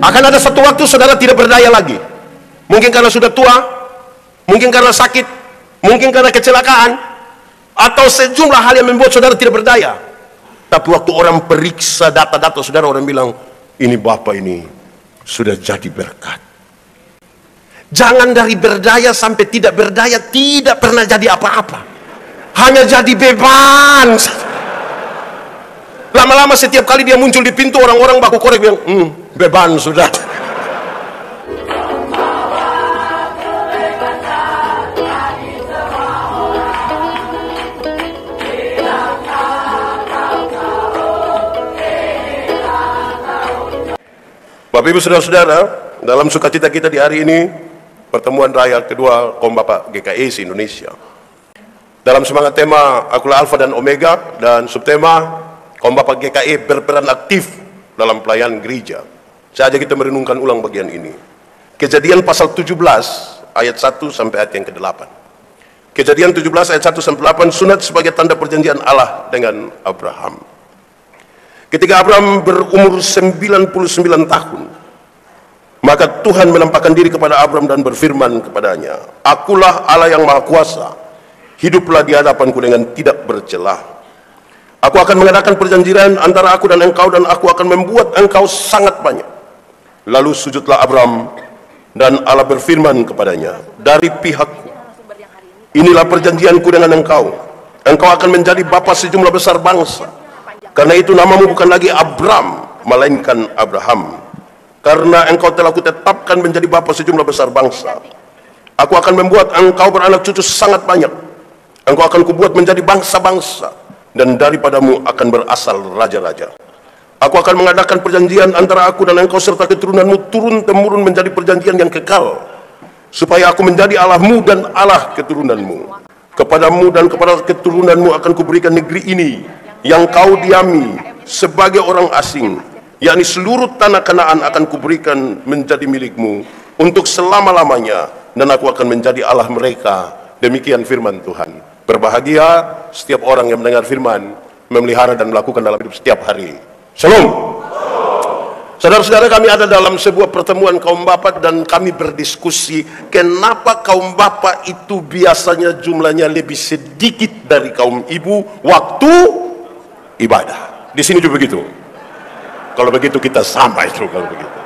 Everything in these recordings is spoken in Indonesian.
Akan ada satu waktu saudara tidak berdaya lagi. Mungkin karena sudah tua, mungkin karena sakit, mungkin karena kecelakaan, atau sejumlah hal yang membuat saudara tidak berdaya. Tapi waktu orang periksa data-data saudara, orang bilang, ini Bapak ini sudah jadi berkat. Jangan dari berdaya sampai tidak berdaya, tidak pernah jadi apa-apa. Hanya jadi beban. Lama-lama setiap kali dia muncul di pintu, orang-orang baku korek bilang, beban sudah. Bapak Ibu Saudara-saudara, dalam sukacita kita di hari ini, pertemuan raya kedua Kaum Bapak GKI Indonesia. Dalam semangat tema Akulah Alfa dan Omega, dan subtema Kaum Bapak GKI berperan aktif dalam pelayanan gereja. Saya ajak kita merenungkan ulang bagian ini. Kejadian pasal 17 ayat 1 sampai ayat yang ke-8. Kejadian 17 ayat 1 sampai 8, sunat sebagai tanda perjanjian Allah dengan Abraham. Ketika Abraham berumur 99 tahun, maka Tuhan menampakkan diri kepada Abraham dan berfirman kepadanya, Akulah Allah yang Maha Kuasa, hiduplah di hadapanku dengan tidak bercelah. Aku akan mengadakan perjanjian antara aku dan engkau, dan aku akan membuat engkau sangat banyak. Lalu sujudlah Abraham, dan Allah berfirman kepadanya, dari pihakku, inilah perjanjianku dengan engkau. Engkau akan menjadi bapa sejumlah besar bangsa. Karena itu namamu bukan lagi Abram, melainkan Abraham. Karena engkau telah kutetapkan menjadi bapa sejumlah besar bangsa. Aku akan membuat engkau beranak cucu sangat banyak. Engkau akan kubuat menjadi bangsa-bangsa, dan daripadamu akan berasal raja-raja. Aku akan mengadakan perjanjian antara aku dan engkau serta keturunanmu turun-temurun menjadi perjanjian yang kekal, supaya aku menjadi Allahmu dan Allah keturunanmu. Kepadamu dan kepada keturunanmu akan kuberikan negeri ini yang kau diami sebagai orang asing, yakni seluruh tanah Kanaan akan kuberikan menjadi milikmu untuk selama-lamanya, dan aku akan menjadi Allah mereka. Demikian firman Tuhan. Berbahagia setiap orang yang mendengar firman, memelihara dan melakukan dalam hidup setiap hari. Shalom. Saudara-saudara, kami ada dalam sebuah pertemuan kaum bapak, dan kami berdiskusi kenapa kaum bapak itu biasanya jumlahnya lebih sedikit dari kaum ibu waktu ibadah. Di sini juga begitu. Kalau begitu kita sama itu kalau begitu.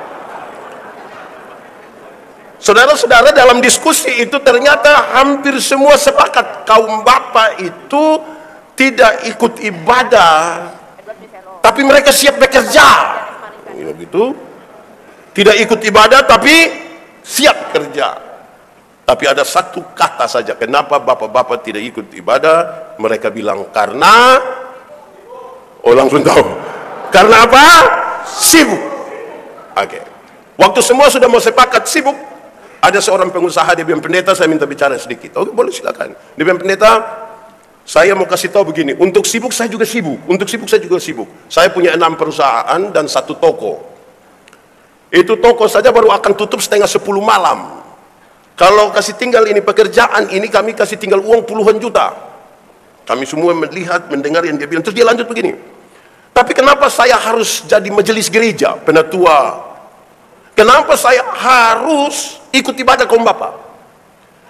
Saudara-saudara, dalam diskusi itu ternyata hampir semua sepakat kaum bapak itu tidak ikut ibadah, tapi mereka siap bekerja. Ya, gitu. Tidak ikut ibadah tapi siap kerja. Tapi ada satu kata saja kenapa bapak-bapak tidak ikut ibadah. Mereka bilang karena, langsung tahu. Karena apa? Sibuk. Oke. Waktu semua sudah mau sepakat sibuk, ada seorang pengusaha, dia bilang, pendeta saya minta bicara sedikit. Oke, boleh silakan. Dia bilang, pendeta saya mau kasih tahu begini, untuk sibuk saya juga sibuk, untuk sibuk saya juga sibuk. Saya punya 6 perusahaan dan 1 toko. Itu toko saja baru akan tutup setengah 10 malam. Kalau kasih tinggal ini pekerjaan ini, kami kasih tinggal uang puluhan juta. Kami semua melihat, mendengar yang dia bilang. Terus dia lanjut begini, tapi kenapa saya harus jadi majelis gereja, penatua? Kenapa saya harus ikut ibadah kaum bapak?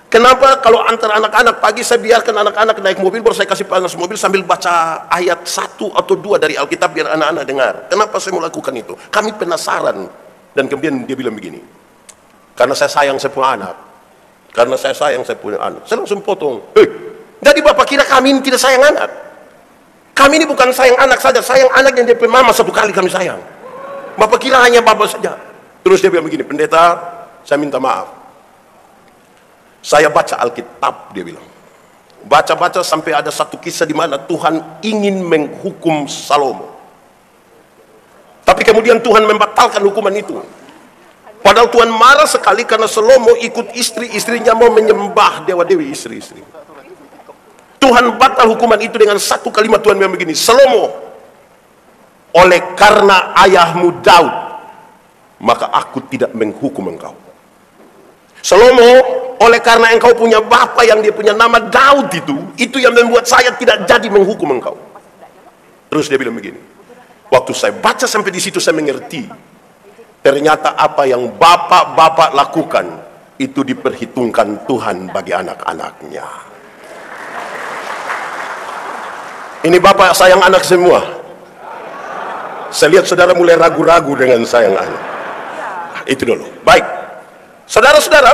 Kenapa kalau antar anak-anak pagi saya biarkan anak-anak naik mobil, baru saya kasih panas mobil sambil baca ayat 1 atau 2 dari Alkitab biar anak-anak dengar? Kenapa saya melakukan itu? Kami penasaran. Dan kemudian dia bilang begini, karena saya sayang saya punya anak. Karena saya sayang saya punya anak. Saya langsung potong. Jadi bapak kira kami ini tidak sayang anak? Kami ini bukan sayang anak saja, sayang anak yang dia punya mama 1 kali kami sayang. Bapak kira hanya bapak saja. Terus dia bilang begini, pendeta saya minta maaf, saya baca Alkitab, dia bilang, baca-baca sampai ada satu kisah di mana Tuhan ingin menghukum Salomo, tapi kemudian Tuhan membatalkan hukuman itu. Padahal Tuhan marah sekali karena Salomo ikut istri-istrinya mau menyembah dewa-dewi istri-istri. Tuhan batal hukuman itu dengan satu kalimat. Tuhan bilang begini, Salomo, oleh karena ayahmu Daud, maka aku tidak menghukum engkau. Salomo, oleh karena engkau punya bapa yang dia punya nama Daud, itu yang membuat saya tidak jadi menghukum engkau. Terus dia bilang begini, waktu saya baca sampai di situ saya mengerti ternyata apa yang bapak-bapak lakukan itu diperhitungkan Tuhan bagi anak-anaknya. Ini bapak sayang anak semua. Saya lihat saudara mulai ragu-ragu dengan sayang anak. Itu dulu. Baik. Saudara-saudara,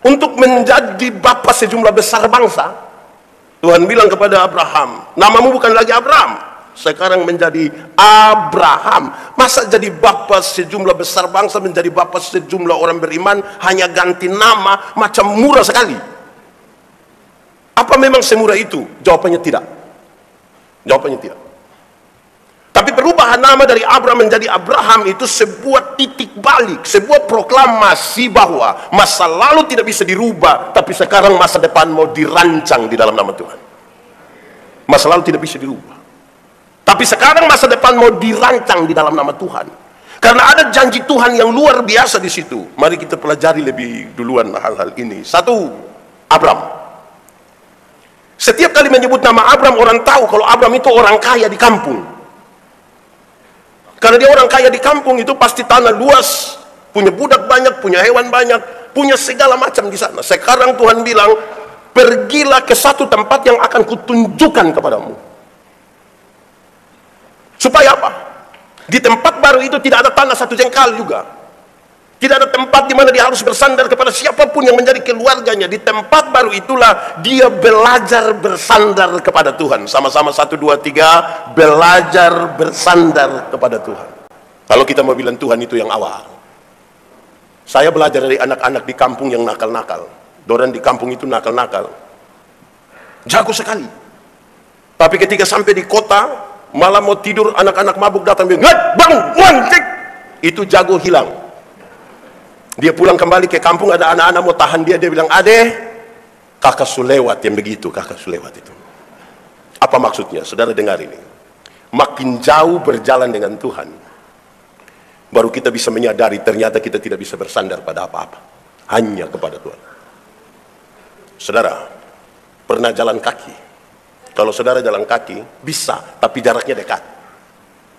untuk menjadi bapa sejumlah besar bangsa, Tuhan bilang kepada Abraham, namamu bukan lagi Abraham, sekarang menjadi Abraham. Masa jadi bapa sejumlah besar bangsa, menjadi bapa sejumlah orang beriman, hanya ganti nama, macam murah sekali. Apa memang semurah itu? Jawabannya tidak. Jawabannya tidak. Tapi perubahan nama dari Abraham menjadi Abraham itu sebuah titik balik, sebuah proklamasi bahwa masa lalu tidak bisa dirubah, tapi sekarang masa depan mau dirancang di dalam nama Tuhan. Masa lalu tidak bisa dirubah, tapi sekarang masa depan mau dirancang di dalam nama Tuhan. Karena ada janji Tuhan yang luar biasa di situ. Mari kita pelajari lebih duluan hal-hal ini. Satu, Abraham. Setiap kali menyebut nama Abraham, orang tahu kalau Abraham itu orang kaya di kampung. Karena dia orang kaya di kampung, itu pasti tanah luas, punya budak banyak, punya hewan banyak, punya segala macam di sana. Sekarang Tuhan bilang, pergilah ke satu tempat yang akan kutunjukkan kepadamu. Supaya apa? Di tempat baru itu tidak ada tanah satu jengkal juga. Tidak ada tempat di mana dia harus bersandar kepada siapapun yang menjadi keluarganya. Di tempat baru itulah dia belajar bersandar kepada Tuhan. Sama-sama 1, 2, 3, belajar bersandar kepada Tuhan. Kalau kita mau bilang Tuhan itu yang awal. Saya belajar dari anak-anak di kampung yang nakal-nakal. Dorang di kampung itu nakal-nakal. Jago sekali. Tapi ketika sampai di kota, malam mau tidur, anak-anak mabuk datang bilang, bangun, cek. Itu jago hilang. Dia pulang kembali ke kampung, ada anak-anak mau tahan dia, dia bilang, ade, kakak sulewat yang begitu, kakak sulewat itu. Apa maksudnya? Saudara dengar ini. Makin jauh berjalan dengan Tuhan, baru kita bisa menyadari ternyata kita tidak bisa bersandar pada apa-apa, hanya kepada Tuhan. Saudara, pernah jalan kaki? Kalau saudara jalan kaki, bisa, tapi jaraknya dekat.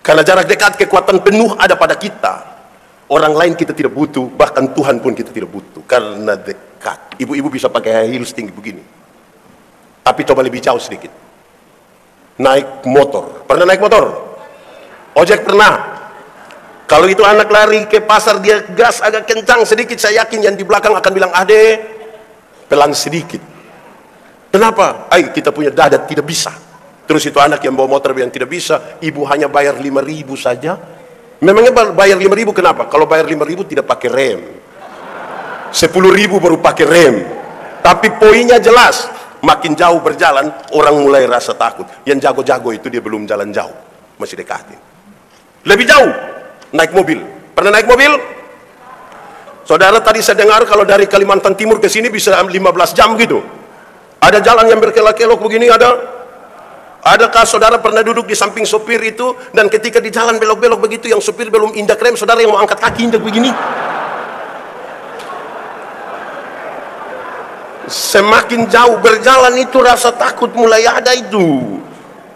Karena jarak dekat, kekuatan penuh ada pada kita. Orang lain kita tidak butuh, bahkan Tuhan pun kita tidak butuh, karena dekat. Ibu-ibu bisa pakai high heels tinggi begini. Tapi coba lebih jauh sedikit. Naik motor. Pernah naik motor? Ojek pernah? Kalau itu anak lari ke pasar, dia gas agak kencang sedikit, saya yakin yang di belakang akan bilang, ade, pelan sedikit. Kenapa? Kita punya dada, tidak bisa. Terus itu anak yang bawa motor yang tidak bisa, ibu hanya bayar 5.000 saja. Memangnya bayar 5.000 kenapa? Kalau bayar 5.000 tidak pakai rem, 10.000 baru pakai rem. Tapi poinnya jelas, makin jauh berjalan orang mulai rasa takut. Yang jago-jago itu dia belum jalan jauh, masih dekatin. Lebih jauh naik mobil. Pernah naik mobil? Saudara, tadi saya dengar kalau dari Kalimantan Timur ke sini bisa 15 jam gitu. Ada jalan yang berkelok-kelok begini, ada. Adakah saudara pernah duduk di samping sopir itu, dan ketika di jalan belok-belok begitu, yang sopir belum injak rem, saudara yang mau angkat kaki injak begini? Semakin jauh berjalan itu rasa takut mulai ada itu.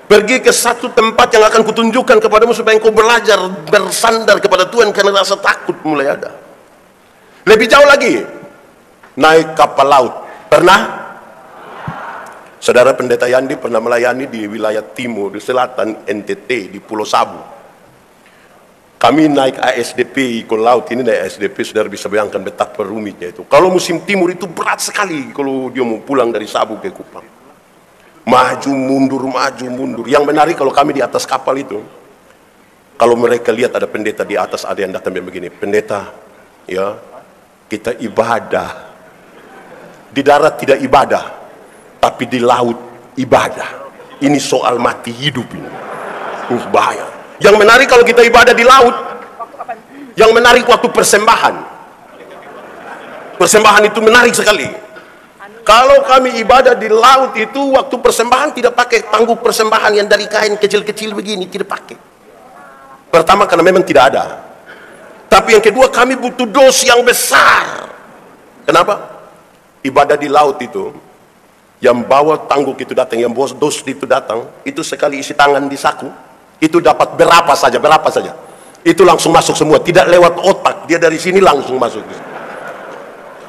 Pergi ke satu tempat yang akan kutunjukkan kepadamu supaya engkau belajar bersandar kepada Tuhan, karena rasa takut mulai ada. Lebih jauh lagi, naik kapal laut. Pernah? Saudara Pendeta Yandi pernah melayani di wilayah timur, di selatan NTT, di Pulau Sabu. Kami naik ASDP ikut laut, ini naik ASDP, saudara bisa bayangkan betapa rumitnya itu. Kalau musim timur itu berat sekali kalau dia mau pulang dari Sabu ke Kupang. Maju mundur, maju mundur. Yang menarik kalau kami di atas kapal itu, kalau mereka lihat ada pendeta di atas, ada yang datang begini, pendeta, ya, kita ibadah. Di darat tidak ibadah, tapi di laut ibadah. Ini soal mati hidup ini. Bahaya. Yang menarik kalau kita ibadah di laut, yang menarik waktu persembahan. Persembahan itu menarik sekali. Kalau kami ibadah di laut itu, waktu persembahan tidak pakai tangguk persembahan yang dari kain kecil-kecil begini, tidak pakai. Pertama karena memang tidak ada. Tapi yang kedua, kami butuh dos yang besar. Kenapa? Ibadah di laut itu, yang bawa tangguk itu datang, yang bawa dos itu datang, itu sekali isi tangan di saku, itu dapat berapa saja, itu langsung masuk semua, tidak lewat otak, dia dari sini langsung masuk.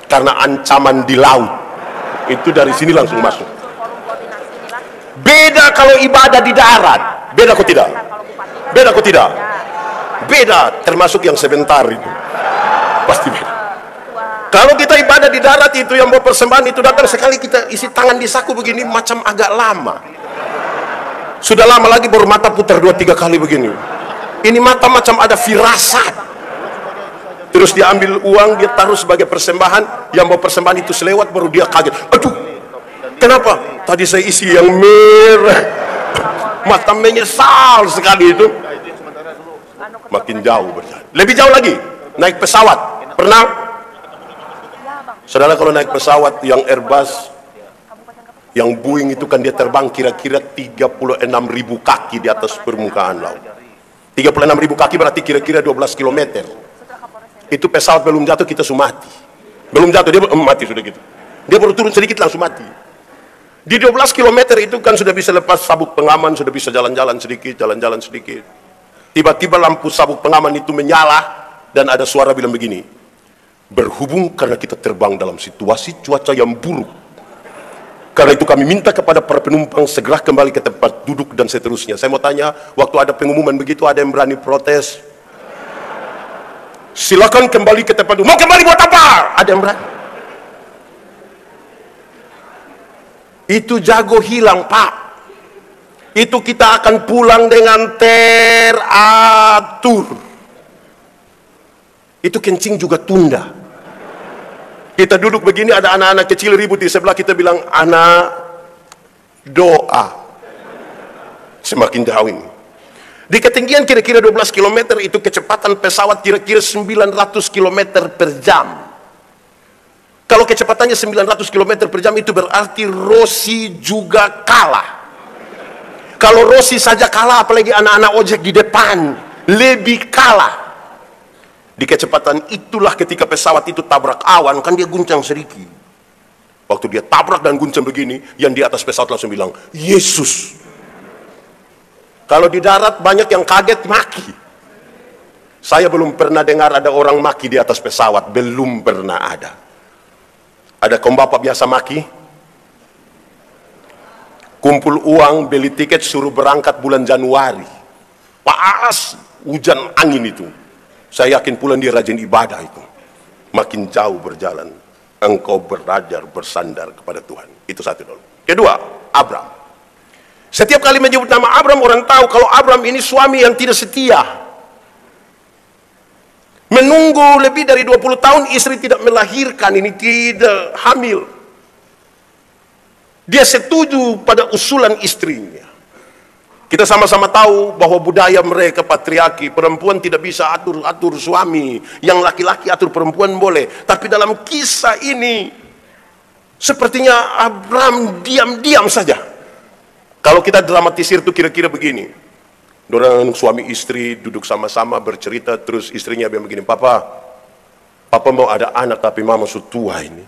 Karena ancaman di laut, itu dari sini langsung masuk. Beda kalau ibadah di darat, beda kok tidak? Beda kok tidak? Beda, termasuk yang sebentar itu, pasti beda. Kalau kita ibadah di darat itu, yang mau persembahan itu datang sekali, kita isi tangan di saku begini, macam agak lama. Sudah lama lagi baru mata putar 2-3 kali begini. Ini mata macam ada firasat. Terus dia ambil uang, dia taruh sebagai persembahan. Yang mau persembahan itu selewat, baru dia kaget. Aduh, kenapa? Tadi saya isi yang merah. Mata menyesal sekali itu. Makin jauh berjalan. Lebih jauh lagi, naik pesawat. Pernah? Saudara, kalau naik pesawat yang Airbus, yang Boeing itu kan dia terbang kira-kira 36.000 kaki di atas permukaan laut. 36.000 kaki berarti kira-kira 12 km. Itu pesawat belum jatuh kita sudah mati. Belum jatuh dia mati sudah gitu. Dia baru turun sedikit langsung mati. Di 12 km itu kan sudah bisa lepas sabuk pengaman, sudah bisa jalan-jalan sedikit, jalan-jalan sedikit. Tiba-tiba lampu sabuk pengaman itu menyala dan ada suara bilang begini. Berhubung karena kita terbang dalam situasi cuaca yang buruk, karena itu kami minta kepada para penumpang segera kembali ke tempat duduk dan seterusnya. Saya mau tanya, waktu ada pengumuman begitu ada yang berani protes? Silakan kembali ke tempat duduk. Mau kembali buat apa? Ada yang berani? Itu jago hilang, Pak. Itu kita akan pulang dengan teratur. Itu kencing juga tunda. Kita duduk begini, ada anak-anak kecil ribut di sebelah, kita bilang, anak doa. Semakin jauh ini. Di ketinggian kira-kira 12 km itu kecepatan pesawat kira-kira 900 km per jam. Kalau kecepatannya 900 km per jam itu berarti Rossi juga kalah. Kalau Rossi saja kalah, apalagi anak-anak ojek di depan, lebih kalah. Di kecepatan itulah ketika pesawat itu tabrak awan, kan dia guncang sedikit. Waktu dia tabrak dan guncang begini, yang di atas pesawat langsung bilang, Yesus. Kalau di darat banyak yang kaget maki. Saya belum pernah dengar ada orang maki di atas pesawat, belum pernah ada. Ada kaum bapak biasa maki? Kumpul uang, beli tiket, suruh berangkat bulan Januari. Panas, hujan angin itu. Saya yakin pula dia rajin ibadah itu. Makin jauh berjalan, engkau belajar bersandar kepada Tuhan. Itu satu dulu. Kedua, Abram. Setiap kali menyebut nama Abram, orang tahu kalau Abram ini suami yang tidak setia. Menunggu lebih dari 20 tahun istri tidak melahirkan, ini tidak hamil. Dia setuju pada usulan istrinya. Kita sama-sama tahu bahwa budaya mereka patriarki, perempuan tidak bisa atur-atur suami, yang laki-laki atur perempuan boleh. Tapi dalam kisah ini, sepertinya Abram diam-diam saja. Kalau kita dramatisir itu kira-kira begini. Orang suami istri duduk sama-sama bercerita, terus istrinya bilang begini, Papa mau ada anak tapi mama sudah tua ini.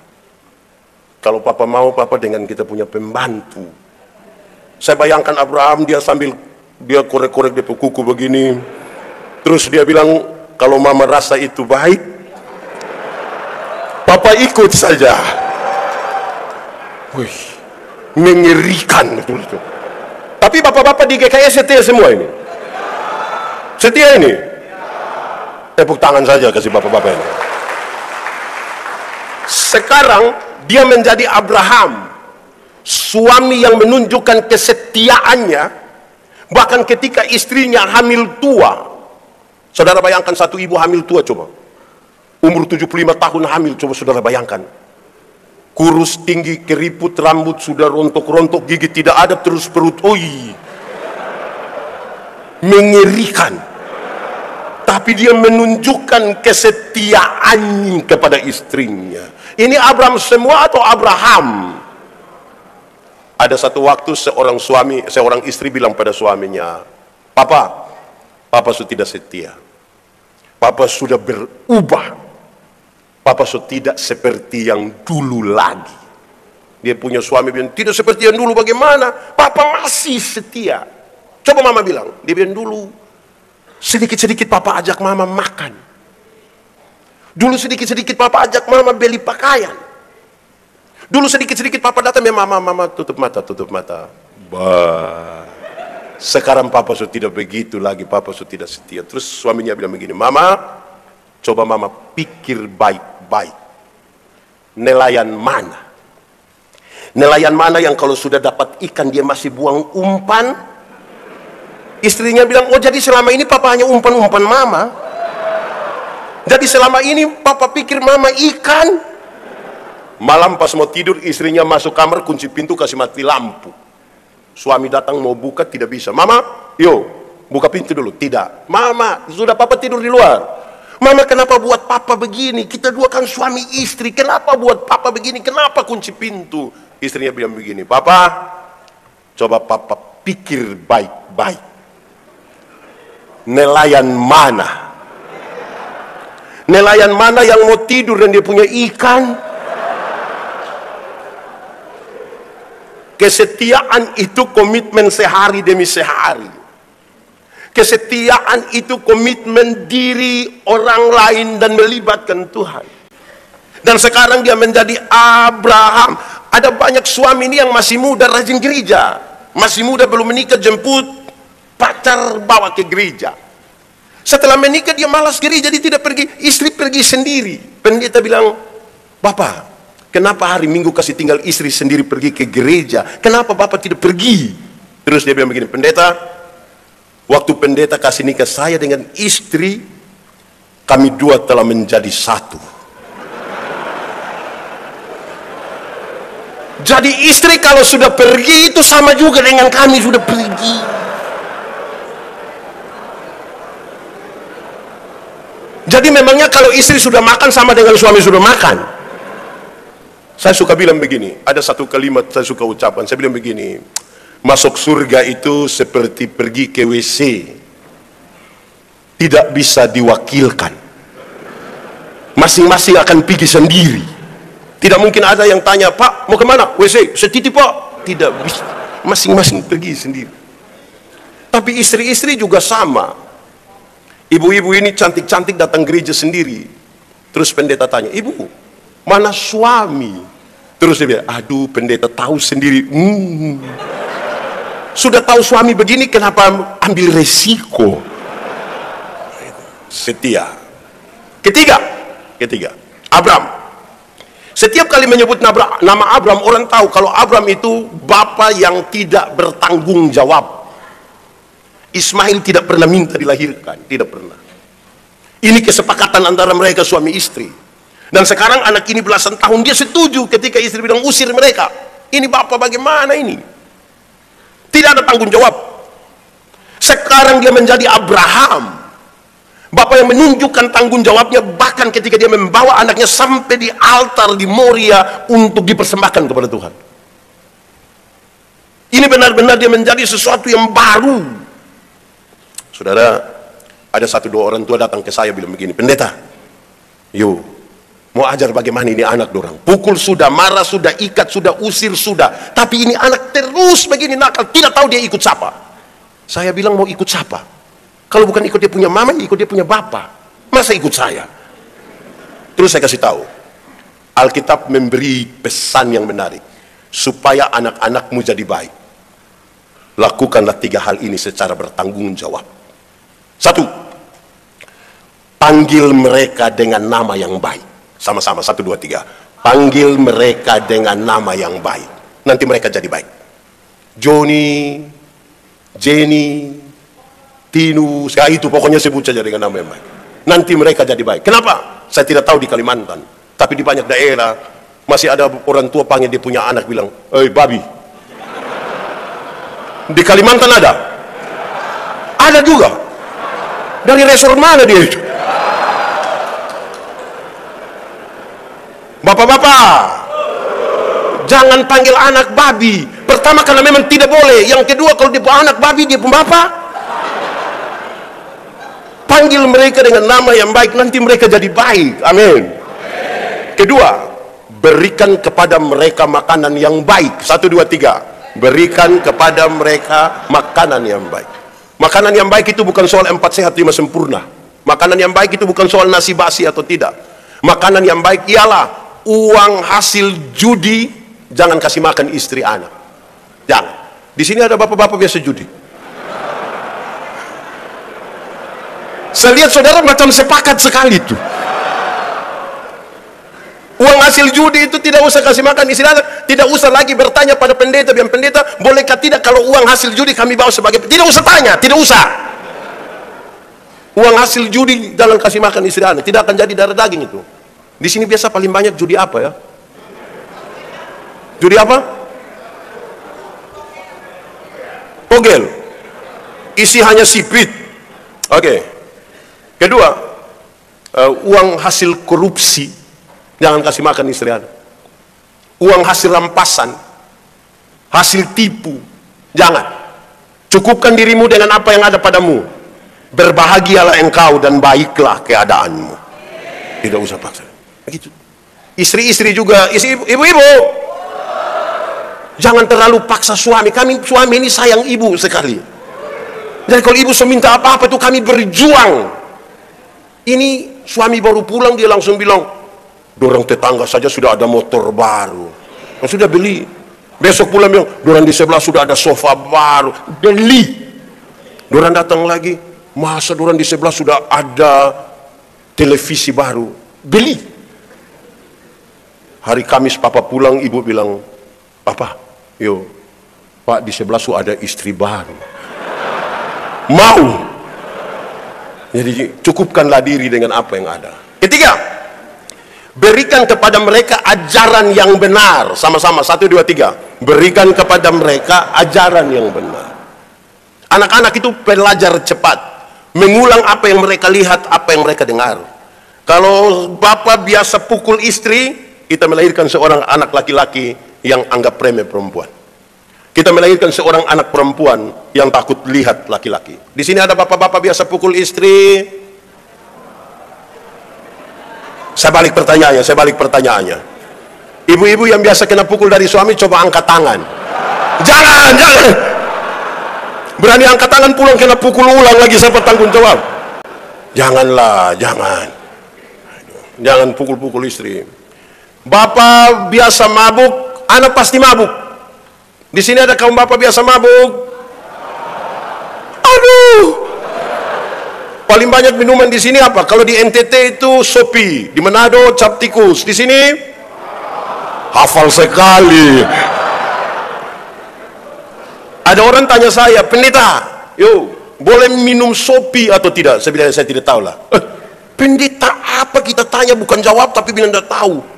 Kalau Papa mau, Papa dengan kita punya pembantu. Saya bayangkan Abraham, dia sambil dia korek-korek di kuku begini. Terus dia bilang, kalau mama rasa itu baik, Papa ikut saja. Wih, mengerikan betul itu. Tapi bapak-bapak di GKS setia semua ini? Setia ini? Tepuk tangan saja kasih bapak-bapak ini. Sekarang dia menjadi Abraham, suami yang menunjukkan kesetiaannya, bahkan ketika istrinya hamil tua. Saudara bayangkan satu ibu hamil tua coba. Umur 75 tahun hamil, coba saudara bayangkan. Kurus, tinggi, keriput, rambut sudah rontok-rontok, gigi tidak ada, terus perut, mengerikan. Tapi dia menunjukkan kesetiaan kepada istrinya. Ini Abram semua atau Abraham? Ada satu waktu seorang istri bilang pada suaminya, Papa sudah tidak setia. Papa sudah berubah. Papa sudah tidak seperti yang dulu lagi. Dia punya suami bilang, tidak seperti yang dulu bagaimana? Papa masih setia. Coba mama bilang, dia bilang dulu Sedikit-sedikit papa ajak mama makan. Dulu sedikit-sedikit papa ajak mama beli pakaian. Dulu sedikit-sedikit papa datang, ya mama tutup mata, tutup mata. Bah. Sekarang papa sudah tidak begitu lagi, papa sudah tidak setia. Terus suaminya bilang begini, mama, coba mama pikir baik-baik. Nelayan mana? Nelayan mana yang kalau sudah dapat ikan dia masih buang umpan? Istrinya bilang, oh jadi selama ini papa hanya umpan-umpan mama. Jadi selama ini papa pikir mama ikan. Malam pas mau tidur, istrinya masuk kamar, kunci pintu, kasih mati lampu. Suami datang mau buka, tidak bisa. Mama, yo, buka pintu dulu. Tidak. Mama, sudah papa tidur di luar. Mama, kenapa buat papa begini? Kita dua kan suami istri. Kenapa buat papa begini? Kenapa kunci pintu? Istrinya bilang begini, papa, coba papa pikir baik-baik. Nelayan mana? Nelayan mana yang mau tidur dan dia punya ikan? Kesetiaan itu komitmen sehari demi sehari. Kesetiaan itu komitmen diri orang lain dan melibatkan Tuhan. Dan sekarang dia menjadi Abraham. Ada banyak suami ini yang masih muda rajin gereja. Masih muda belum menikah, jemput pacar bawa ke gereja. Setelah menikah dia malas gereja, dia tidak pergi, istri pergi sendiri. Pendeta bilang, Bapak, kenapa hari Minggu kasih tinggal istri sendiri pergi ke gereja? Kenapa Bapak tidak pergi? Terus dia bilang begini, pendeta, waktu pendeta kasih nikah saya dengan istri, kami dua telah menjadi satu. Jadi istri kalau sudah pergi itu sama juga dengan kami sudah pergi. Jadi memangnya kalau istri sudah makan sama dengan suami sudah makan? Saya suka bilang begini, ada satu kalimat saya suka ucapan, saya bilang begini, masuk surga itu seperti pergi ke WC, tidak bisa diwakilkan, masing-masing akan pergi sendiri. Tidak mungkin ada yang tanya, Pak mau kemana? WC, setitip Pak. Tidak bisa, masing-masing pergi sendiri. Tapi istri-istri juga sama. Ibu-ibu ini cantik-cantik datang gereja sendiri. Terus pendeta tanya, ibu, mana suami? Terus dia bilang, aduh pendeta tahu sendiri. Sudah tahu suami begini, kenapa ambil resiko? Setia. Ketiga, Abram. Setiap kali menyebut nama Abram, orang tahu kalau Abram itu bapa yang tidak bertanggung jawab. Ismail tidak pernah minta dilahirkan, tidak pernah. Ini kesepakatan antara mereka suami istri. Dan sekarang anak ini belasan tahun dia setuju ketika istri bilang usir mereka. Ini bapak bagaimana ini? Tidak ada tanggung jawab. Sekarang dia menjadi Abraham. Bapak yang menunjukkan tanggung jawabnya bahkan ketika dia membawa anaknya sampai di altar di Moria untuk dipersembahkan kepada Tuhan. Ini benar-benar dia menjadi sesuatu yang baru. Saudara, ada satu dua orang tua datang ke saya bilang begini, pendeta, yuk, mau ajar bagaimana ini anak dorang. Pukul sudah, marah sudah, ikat sudah, usir sudah. Tapi ini anak terus begini nakal, tidak tahu dia ikut siapa. Saya bilang mau ikut siapa? Kalau bukan ikut dia punya mama, ikut dia punya bapak. Masa ikut saya? Terus saya kasih tahu, Alkitab memberi pesan yang menarik. Supaya anak-anakmu jadi baik, lakukanlah 3 hal ini secara bertanggung jawab. 1, panggil mereka dengan nama yang baik. Sama-sama, 1, 2, 3. Panggil mereka dengan nama yang baik. Nanti mereka jadi baik. Joni, Jenny, Tinu, itu pokoknya sebut saja dengan nama yang baik. Nanti mereka jadi baik. Kenapa? Saya tidak tahu di Kalimantan, tapi di banyak daerah masih ada orang tua panggil dia punya anak bilang, "Hei babi." Di Kalimantan ada? Ada juga. Dari resort mana dia itu? Bapak-bapak, jangan panggil anak babi. Pertama karena memang tidak boleh. Yang kedua kalau dia punya anak babi, dia pun bapak. Panggil mereka dengan nama yang baik, nanti mereka jadi baik. Amin. Kedua, berikan kepada mereka makanan yang baik. 1, 2, 3. Berikan kepada mereka makanan yang baik. Makanan yang baik itu bukan soal 4 sehat 5 sempurna. Makanan yang baik itu bukan soal nasi basi atau tidak. Makanan yang baik ialah uang hasil judi jangan kasih makan istri anak. Jangan. Di sini ada bapak-bapak biasa judi. Saya lihat saudara macam sepakat sekali tuh. Uang hasil judi itu tidak usah kasih makan istri anak. Tidak usah lagi bertanya pada pendeta, biar pendeta, bolehkah tidak kalau uang hasil judi kami bawa sebagai... Tidak usah tanya, tidak usah. Uang hasil judi jangan kasih makan istri anak. Tidak akan jadi darah daging itu. Di sini biasa paling banyak judi apa ya? Judi apa? Togel. Isi hanya sipit. Oke. Kedua, uang hasil korupsi jangan kasih makan istri anak. Uang hasil rampasan, hasil tipu, jangan. Cukupkan dirimu dengan apa yang ada padamu. Berbahagialah engkau dan baiklah keadaanmu. Tidak usah paksa. Begitu. Istri-istri juga, ibu-ibu, jangan terlalu paksa suami. Kami suami ini sayang ibu sekali. Dan kalau ibu seminta apa-apa tuh kami berjuang. Ini suami baru pulang dia langsung bilang, dorang tetangga saja sudah ada motor baru. Yang sudah beli. Besok pulang bilang, dorang di sebelah sudah ada sofa baru. Beli. Dorang datang lagi, masa dorang di sebelah sudah ada televisi baru. Beli. Hari Kamis papa pulang, ibu bilang, papa, yo, pak di sebelah sudah ada istri baru. Mau. Jadi cukupkanlah diri dengan apa yang ada. Ketiga, berikan kepada mereka ajaran yang benar. Sama-sama, 1, 2, 3. Berikan kepada mereka ajaran yang benar. Anak-anak itu belajar cepat, mengulang apa yang mereka lihat, apa yang mereka dengar. Kalau bapak biasa pukul istri, kita melahirkan seorang anak laki-laki yang anggap remeh perempuan. Kita melahirkan seorang anak perempuan yang takut lihat laki-laki. Di sini ada bapak-bapak biasa pukul istri. Saya balik pertanyaannya. Ibu-ibu yang biasa kena pukul dari suami, coba angkat tangan. Jangan. Berani angkat tangan pulang kena pukul ulang lagi, siapa tanggung jawab? Janganlah, jangan. Jangan pukul-pukul istri. Bapak biasa mabuk, anak pasti mabuk. Di sini ada kaum bapak biasa mabuk. Aduh. Paling banyak minuman di sini apa? Kalau di NTT itu Sopi, di Manado cap tikus. Di sini hafal sekali. Ada orang tanya saya, pendeta, yo, boleh minum Sopi atau tidak? Saya bilang saya tidak tahu lah. Pendeta apa kita tanya bukan jawab tapi bilang tidak tahu.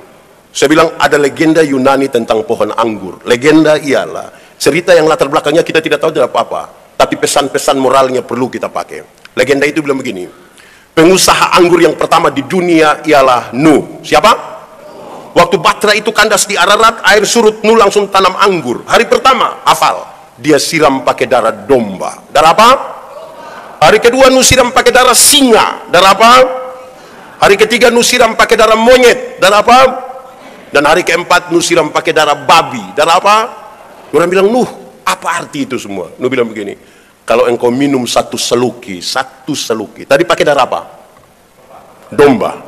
Saya bilang ada legenda Yunani tentang pohon anggur. Legenda ialah cerita yang latar belakangnya kita tidak tahu tidak apa-apa, tapi pesan-pesan moralnya perlu kita pakai. Legenda itu bilang begini, pengusaha anggur yang pertama di dunia ialah Nuh. Siapa? Waktu Batra itu kandas di Ararat, air surut, Nuh langsung tanam anggur. Hari pertama, hafal, dia siram pakai darah domba. Darah apa? Hari kedua Nuh siram pakai darah singa. Darah apa? Hari ketiga Nuh siram pakai darah monyet. Darah apa? Dan hari keempat Nuh siram pakai darah babi. Darah apa? Orang bilang, Nuh, apa arti itu semua? Nuh bilang begini, kalau engkau minum satu seluki, tadi pakai darah apa? Domba.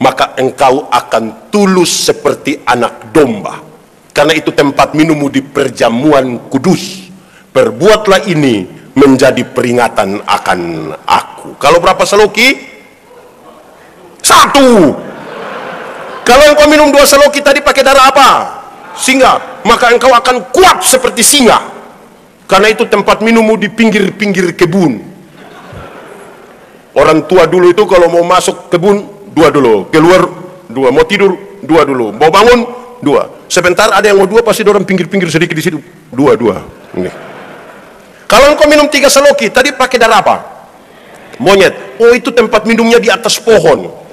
Maka engkau akan tulus seperti anak domba. Karena itu tempat minummu di perjamuan kudus. Perbuatlah ini menjadi peringatan akan aku. Kalau berapa seluki? 1. Kalau engkau minum 2 seloki tadi pakai darah apa? Singa. Maka engkau akan kuat seperti singa. Karena itu tempat minummu di pinggir-pinggir kebun. Orang tua dulu itu kalau mau masuk kebun, 2 dulu. Keluar 2. Mau tidur, 2 dulu. Mau bangun, 2. Sebentar ada yang mau 2, pasti orang pinggir-pinggir sedikit di situ. 2. Ini. Kalau engkau minum 3 seloki, tadi pakai darah apa? Monyet. Oh, itu tempat minumnya di atas pohon.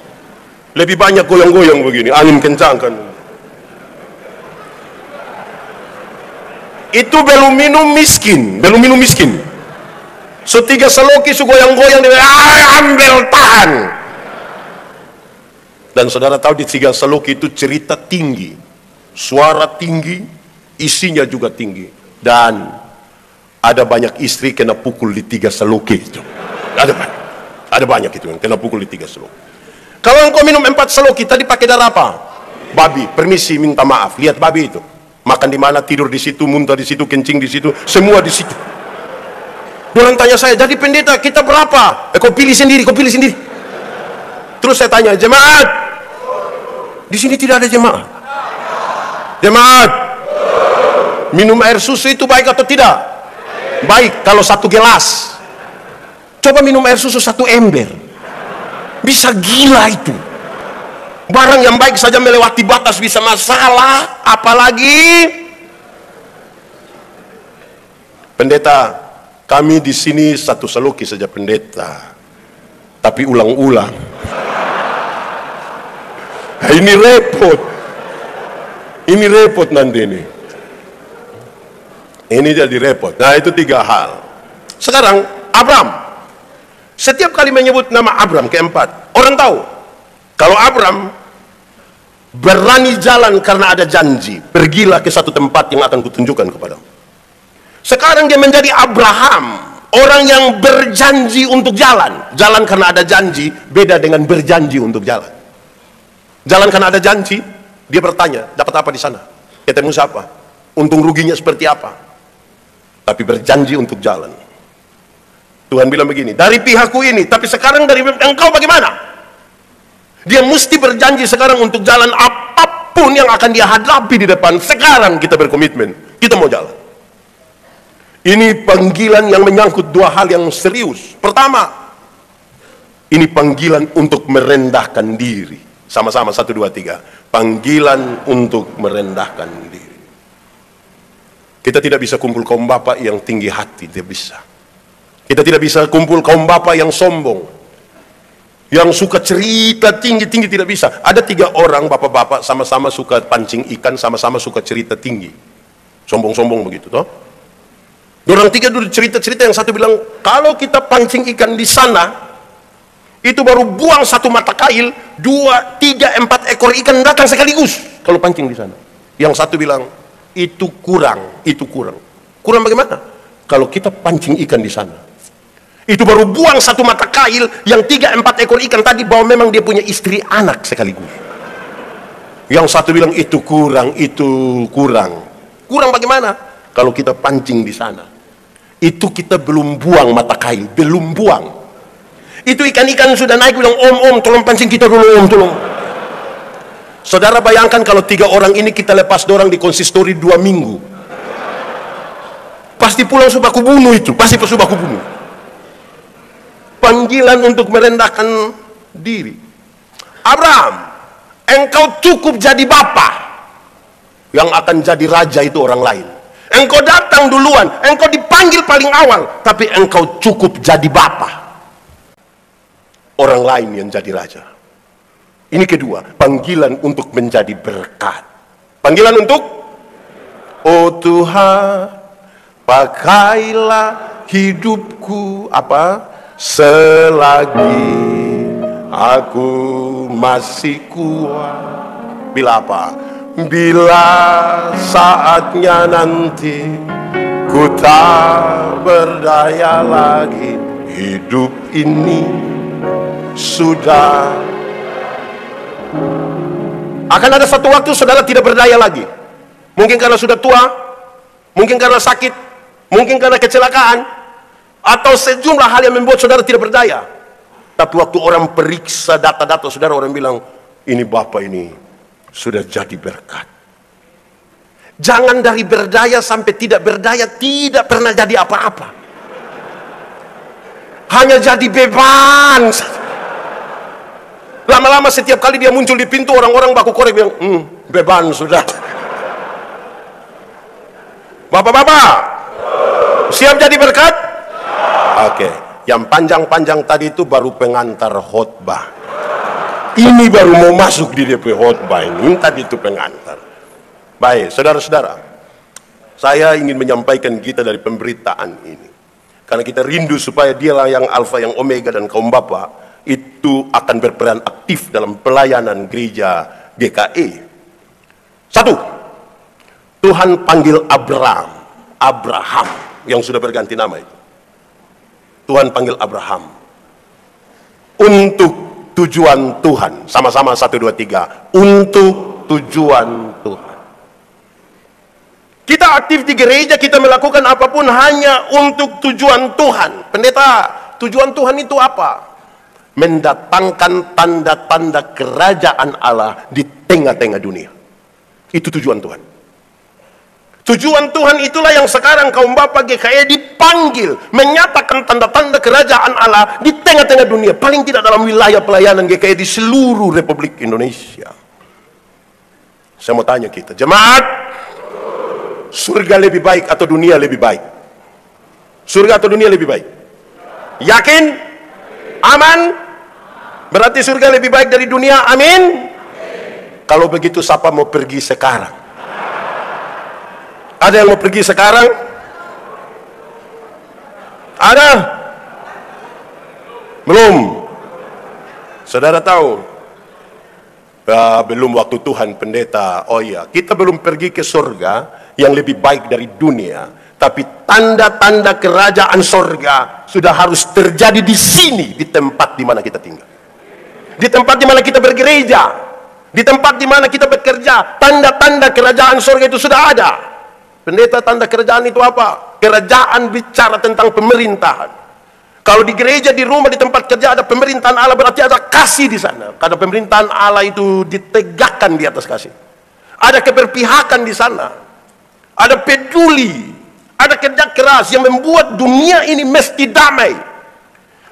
Lebih banyak goyang-goyang begini, angin kencang kan. Itu belum minum miskin. So 3 seloki su goyang-goyang, dia ambil tahan. Dan saudara tahu di 3 seloki itu cerita tinggi, suara tinggi, isinya juga tinggi. Dan Ada banyak istri kena pukul di 3 seloki itu. Ada banyak itu yang kena pukul di 3 seloki. Kalau engkau minum 4 seloki, tadi pakai darah apa? Babi. Permisi, minta maaf. Lihat babi itu. Makan di mana, tidur di situ, muntah di situ, kencing di situ, semua di situ. Orang tanya saya, jadi pendeta kita berapa? Kau pilih sendiri, kau pilih sendiri. Terus saya tanya, jemaat, di sini tidak ada jemaat. Jemaat, minum air susu itu baik atau tidak? Baik kalau 1 gelas. Coba minum air susu 1 ember. Bisa gila itu. Barang yang baik saja melewati batas bisa masalah, apalagi pendeta. Kami di sini 1 seloki saja pendeta, tapi ulang-ulang. Ini repot. Ini repot nanti ini. Ini jadi repot. Nah, itu 3 hal. Sekarang Abram. Setiap kali menyebut nama Abram keempat, orang tahu kalau Abram berani jalan karena ada janji. Pergilah ke satu tempat yang akan kutunjukkan kepadamu. Sekarang dia menjadi Abraham, orang yang berjanji untuk jalan. Jalan karena ada janji beda dengan berjanji untuk jalan. Jalan karena ada janji, dia bertanya, dapat apa di sana? Ketemu siapa? Untung ruginya seperti apa? Tapi berjanji untuk jalan. Tuhan bilang begini, dari pihakku ini, tapi sekarang dari engkau bagaimana? Dia mesti berjanji sekarang untuk jalan apapun yang akan dia hadapi di depan. Sekarang kita berkomitmen, kita mau jalan. Ini panggilan yang menyangkut 2 hal yang serius. Pertama, ini panggilan untuk merendahkan diri. Sama-sama, 1, 2, 3. Panggilan untuk merendahkan diri. Kita tidak bisa kumpul kaum bapak yang tinggi hati, tidak bisa. Kita tidak bisa kumpul kaum bapak yang sombong, yang suka cerita tinggi-tinggi, tidak bisa. Ada 3 orang bapak-bapak sama-sama suka pancing ikan, sama-sama suka cerita tinggi, sombong-sombong begitu toh. Orang 3 dulu cerita-cerita, yang satu bilang kalau kita pancing ikan di sana itu baru buang 1 mata kail, 2, 3, 4 ekor ikan datang sekaligus kalau pancing di sana. Yang satu bilang itu kurang, itu kurang. Kurang bagaimana? Kalau kita pancing ikan di sana itu baru buang 1 mata kail, yang 3, 4 ekor ikan tadi bahwa memang dia punya istri anak sekaligus. Yang satu bilang itu kurang, itu kurang. Kurang bagaimana? Kalau kita pancing di sana, itu kita belum buang mata kail, belum buang. Itu ikan-ikan sudah naik bilang, om, tolong pancing kita dulu, om, tolong. Saudara bayangkan kalau 3 orang ini kita lepas dorang di konsistori 2 minggu. Pasti pulang sudah kubunuh itu, pasti sudah kubunuh. Panggilan untuk merendahkan diri. Abraham, engkau cukup jadi bapa, yang akan jadi raja itu orang lain. Engkau datang duluan, engkau dipanggil paling awal, tapi engkau cukup jadi bapa, orang lain yang jadi raja. Ini kedua, panggilan untuk menjadi berkat. Panggilan untuk, oh Tuhan, pakailah hidupku apa? Selagi aku masih kuat. Bila apa? Bila saatnya nanti ku tak berdaya lagi, hidup ini sudah. Akan ada satu waktu saudara tidak berdaya lagi. Mungkin karena sudah tua, mungkin karena sakit, mungkin karena kecelakaan, atau sejumlah hal yang membuat saudara tidak berdaya. Tapi waktu orang periksa data-data saudara, orang bilang, ini bapak ini sudah jadi berkat. Jangan dari berdaya sampai tidak berdaya, tidak pernah jadi apa-apa. Hanya jadi beban. Lama-lama setiap kali dia muncul di pintu, orang-orang baku korek bilang, beban sudah. Bapak-bapak, siap jadi berkat? Oke, yang panjang-panjang tadi itu baru pengantar khotbah. Ini baru mau masuk di DP khotbah ini, tadi itu pengantar. Baik, saudara-saudara, saya ingin menyampaikan kita dari pemberitaan ini, karena kita rindu supaya dialah yang alfa, yang omega, dan kaum bapak itu akan berperan aktif dalam pelayanan gereja GKI. 1, Tuhan panggil Abraham. yang sudah berganti nama itu. Tuhan panggil Abraham untuk tujuan Tuhan. Sama-sama 1, 2, 3. Untuk tujuan Tuhan. Kita aktif di gereja, kita melakukan apapun hanya untuk tujuan Tuhan. Pendeta, tujuan Tuhan itu apa? Mendatangkan tanda-tanda kerajaan Allah di tengah-tengah dunia. Itu tujuan Tuhan. Tujuan Tuhan itulah yang sekarang kaum Bapak GKI dipanggil menyatakan tanda-tanda kerajaan Allah di tengah-tengah dunia. Paling tidak dalam wilayah pelayanan GKI di seluruh Republik Indonesia. Saya mau tanya kita, jemaat, surga lebih baik atau dunia lebih baik? Surga atau dunia lebih baik? Yakin? Aman? Berarti surga lebih baik dari dunia? Amin? Kalau begitu siapa mau pergi sekarang? Ada yang mau pergi sekarang? Ada? Belum? Saudara tahu? Belum waktu Tuhan, pendeta. Oh iya, kita belum pergi ke surga yang lebih baik dari dunia. Tapi tanda-tanda kerajaan surga sudah harus terjadi di sini, di tempat di mana kita tinggal. Di tempat di mana kita bergereja. Di tempat di mana kita bekerja. Tanda-tanda kerajaan surga itu sudah ada. Pendeta, tanda kerajaan itu apa? Kerajaan bicara tentang pemerintahan. Kalau di gereja, di rumah, di tempat kerja ada pemerintahan Allah, berarti ada kasih di sana. Karena pemerintahan Allah itu ditegakkan di atas kasih. Ada keberpihakan di sana. Ada peduli. Ada kerja keras yang membuat dunia ini mesti damai.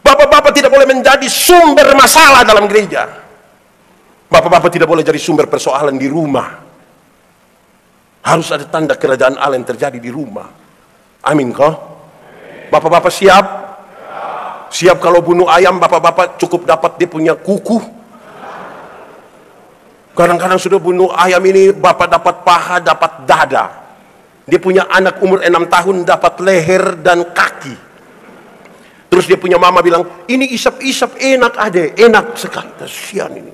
Bapak-bapak tidak boleh menjadi sumber masalah dalam gereja. Bapak-bapak tidak boleh jadi sumber persoalan di rumah. Harus ada tanda kerajaan Allah yang terjadi di rumah. Amin kah? Bapak-bapak siap? Siap kalau bunuh ayam, bapak-bapak cukup dapat dia punya kuku. Kadang-kadang sudah bunuh ayam ini, bapak dapat paha, dapat dada. Dia punya anak umur 6 tahun, dapat leher dan kaki. Terus dia punya mama bilang, ini isap-isap enak adek, enak sekali. Kasihan ini.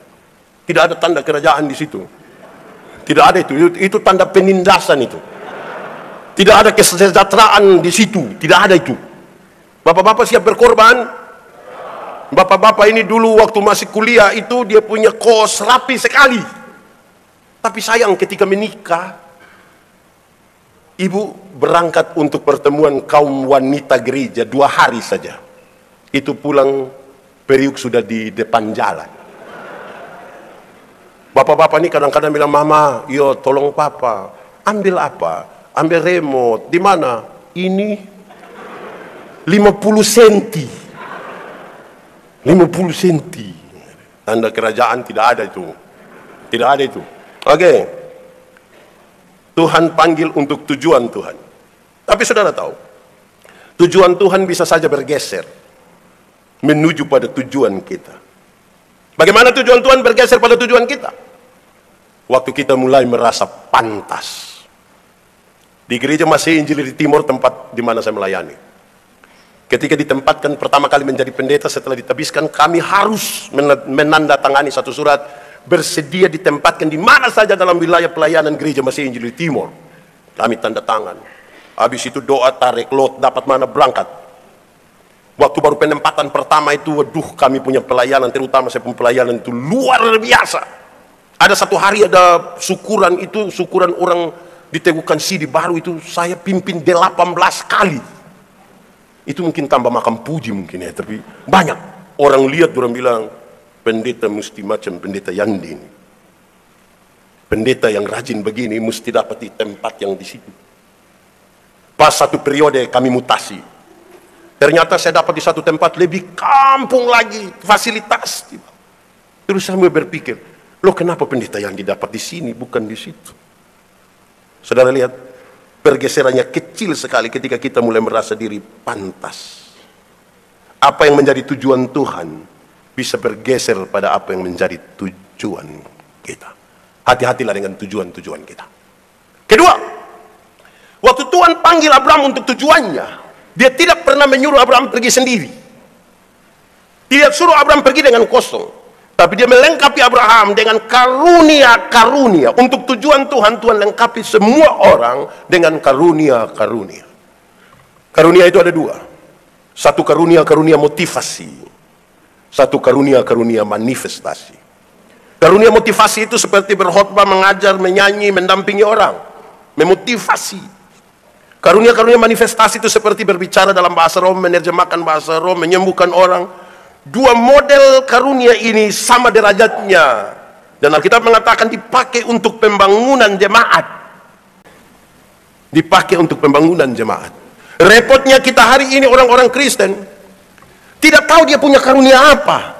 Tidak ada tanda kerajaan di situ. Tidak ada itu tanda penindasan itu. Tidak ada kesejahteraan di situ, tidak ada itu. Bapak-bapak siap berkorban? Bapak-bapak ini dulu waktu masih kuliah itu dia punya kos rapi sekali. Tapi sayang ketika menikah, ibu berangkat untuk pertemuan kaum wanita gereja 2 hari saja. Itu pulang periuk sudah di depan jalan. Bapak-bapak ini kadang-kadang bilang, mama, yo tolong papa, ambil apa? Ambil remote, di mana? Ini 50 senti. 50 senti. Tanda kerajaan tidak ada itu. Tidak ada itu. Oke. Tuhan panggil untuk tujuan Tuhan. Tapi saudara tahu, tujuan Tuhan bisa saja bergeser menuju pada tujuan kita. Bagaimana tujuan Tuhan bergeser pada tujuan kita? Waktu kita mulai merasa pantas. Di gereja Masih Injil di Timur, tempat di mana saya melayani. Ketika ditempatkan pertama kali menjadi pendeta, setelah ditabiskan, kami harus menandatangani satu surat bersedia ditempatkan di mana saja dalam wilayah pelayanan gereja Masih Injil di Timur. Kami tanda tangan. Habis itu doa, tarik lot, dapat mana berangkat. Waktu baru penempatan pertama itu, waduh, kami punya pelayanan, terutama saya punya pelayanan itu luar biasa. Ada satu hari ada syukuran itu, syukuran orang di Tegukan Sidi baru itu, saya pimpin 18 kali. Itu mungkin tambah makam puji mungkin ya, tapi banyak. Orang lihat, orang bilang, pendeta mesti macam pendeta Yandi ini. Pendeta yang rajin begini mesti dapat di tempat yang di situ. Pas satu periode kami mutasi. Ternyata saya dapat di satu tempat lebih kampung lagi, fasilitas. Terus saya berpikir, loh kenapa pendeta yang didapat di sini bukan di situ? Saudara lihat, pergeserannya kecil sekali ketika kita mulai merasa diri pantas. Apa yang menjadi tujuan Tuhan bisa bergeser pada apa yang menjadi tujuan kita. Hati-hatilah dengan tujuan-tujuan kita. Kedua, waktu Tuhan panggil Abraham untuk tujuannya, dia tidak pernah menyuruh Abraham pergi sendiri. Tidak suruh Abraham pergi dengan kosong. Tapi dia melengkapi Abraham dengan karunia-karunia. Untuk tujuan Tuhan, Tuhan lengkapi semua orang dengan karunia-karunia. Karunia itu ada dua. Satu karunia motivasi. Satu karunia manifestasi. Karunia motivasi itu seperti berkhotbah, mengajar, menyanyi, mendampingi orang, memotivasi. Karunia manifestasi itu seperti berbicara dalam bahasa roh, menerjemahkan bahasa roh, menyembuhkan orang. Dua model karunia ini sama derajatnya. Dan Alkitab mengatakan dipakai untuk pembangunan jemaat. Dipakai untuk pembangunan jemaat. Repotnya kita hari ini orang-orang Kristen tidak tahu dia punya karunia apa.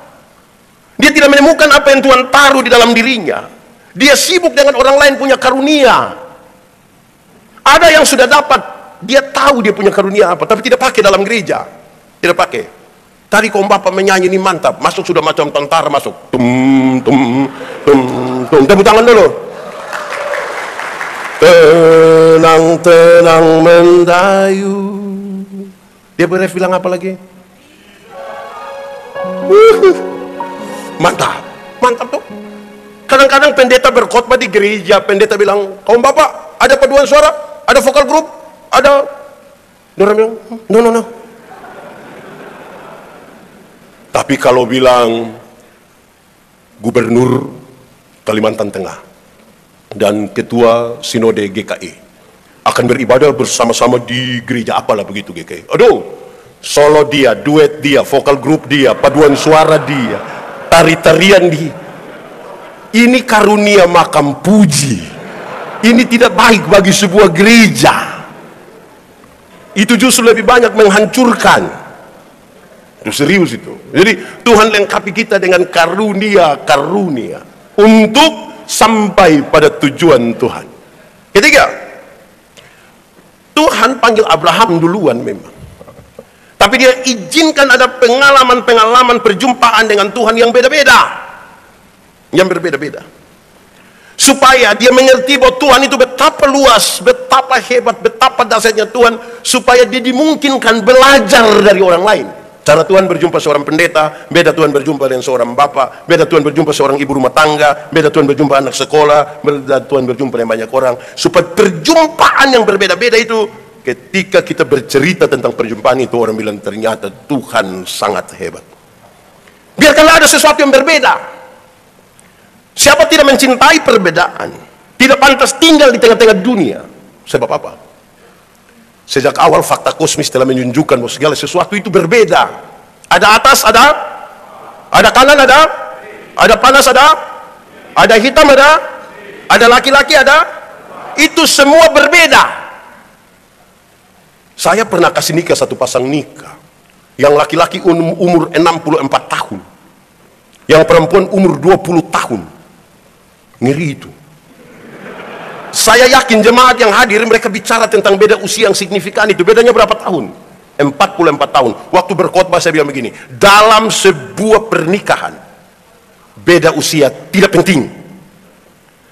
Dia tidak menemukan apa yang Tuhan taruh di dalam dirinya. Dia sibuk dengan orang lain punya karunia. Ada yang sudah dapat, dia tahu dia punya karunia apa, tapi tidak pakai dalam gereja. Tidak pakai. Tadi kaum bapak menyanyi ini mantap, masuk sudah macam tentara masuk. Tum tum tum tum. Tepuk tangan dulu. Tenang mendayu. Dia beref bilang apa lagi? Mantap tuh. Kadang-kadang pendeta berkhotbah di gereja, pendeta bilang, kaum bapak ada paduan suara, ada vokal grup, ada. Orang bilang, no. Tapi kalau bilang gubernur Kalimantan Tengah dan ketua sinode GKI akan beribadah bersama-sama di gereja apalah begitu GKI. Aduh, solo dia, duet dia, vokal grup dia, paduan suara dia, tari-tarian dia. Ini karunia makam puji. Ini tidak baik bagi sebuah gereja. Itu justru lebih banyak menghancurkan. Itu serius itu. Jadi Tuhan lengkapi kita dengan karunia untuk sampai pada tujuan Tuhan. Ketiga, Tuhan panggil Abraham duluan memang. Tapi dia izinkan ada pengalaman perjumpaan dengan Tuhan yang beda-beda. Yang berbeda-beda. Supaya dia mengerti bahwa Tuhan itu betapa luas, betapa hebat, betapa dahsyatnya Tuhan. Supaya dia dimungkinkan belajar dari orang lain. Cara Tuhan berjumpa seorang pendeta, beda Tuhan berjumpa dengan seorang bapak, beda Tuhan berjumpa seorang ibu rumah tangga, beda Tuhan berjumpa anak sekolah, beda Tuhan berjumpa dengan banyak orang. Supaya perjumpaan yang berbeda-beda itu, ketika kita bercerita tentang perjumpaan itu, orang bilang ternyata Tuhan sangat hebat. Biarkanlah ada sesuatu yang berbeda. Siapa tidak mencintai perbedaan, tidak pantas tinggal di tengah-tengah dunia. Sebab apa? Sejak awal fakta kosmis telah menunjukkan bahwa segala sesuatu itu berbeda. Ada atas, ada kanan, ada panas, ada hitam, ada laki-laki, itu semua berbeda. Saya pernah kasih nikah satu pasang nikah. Yang laki-laki umur 64 tahun. Yang perempuan umur 20 tahun. Ngeri itu. Saya yakin jemaat yang hadir mereka bicara tentang beda usia yang signifikan itu. Bedanya berapa tahun? 44 tahun. Waktu berkhotbah saya bilang begini, dalam sebuah pernikahan beda usia tidak penting.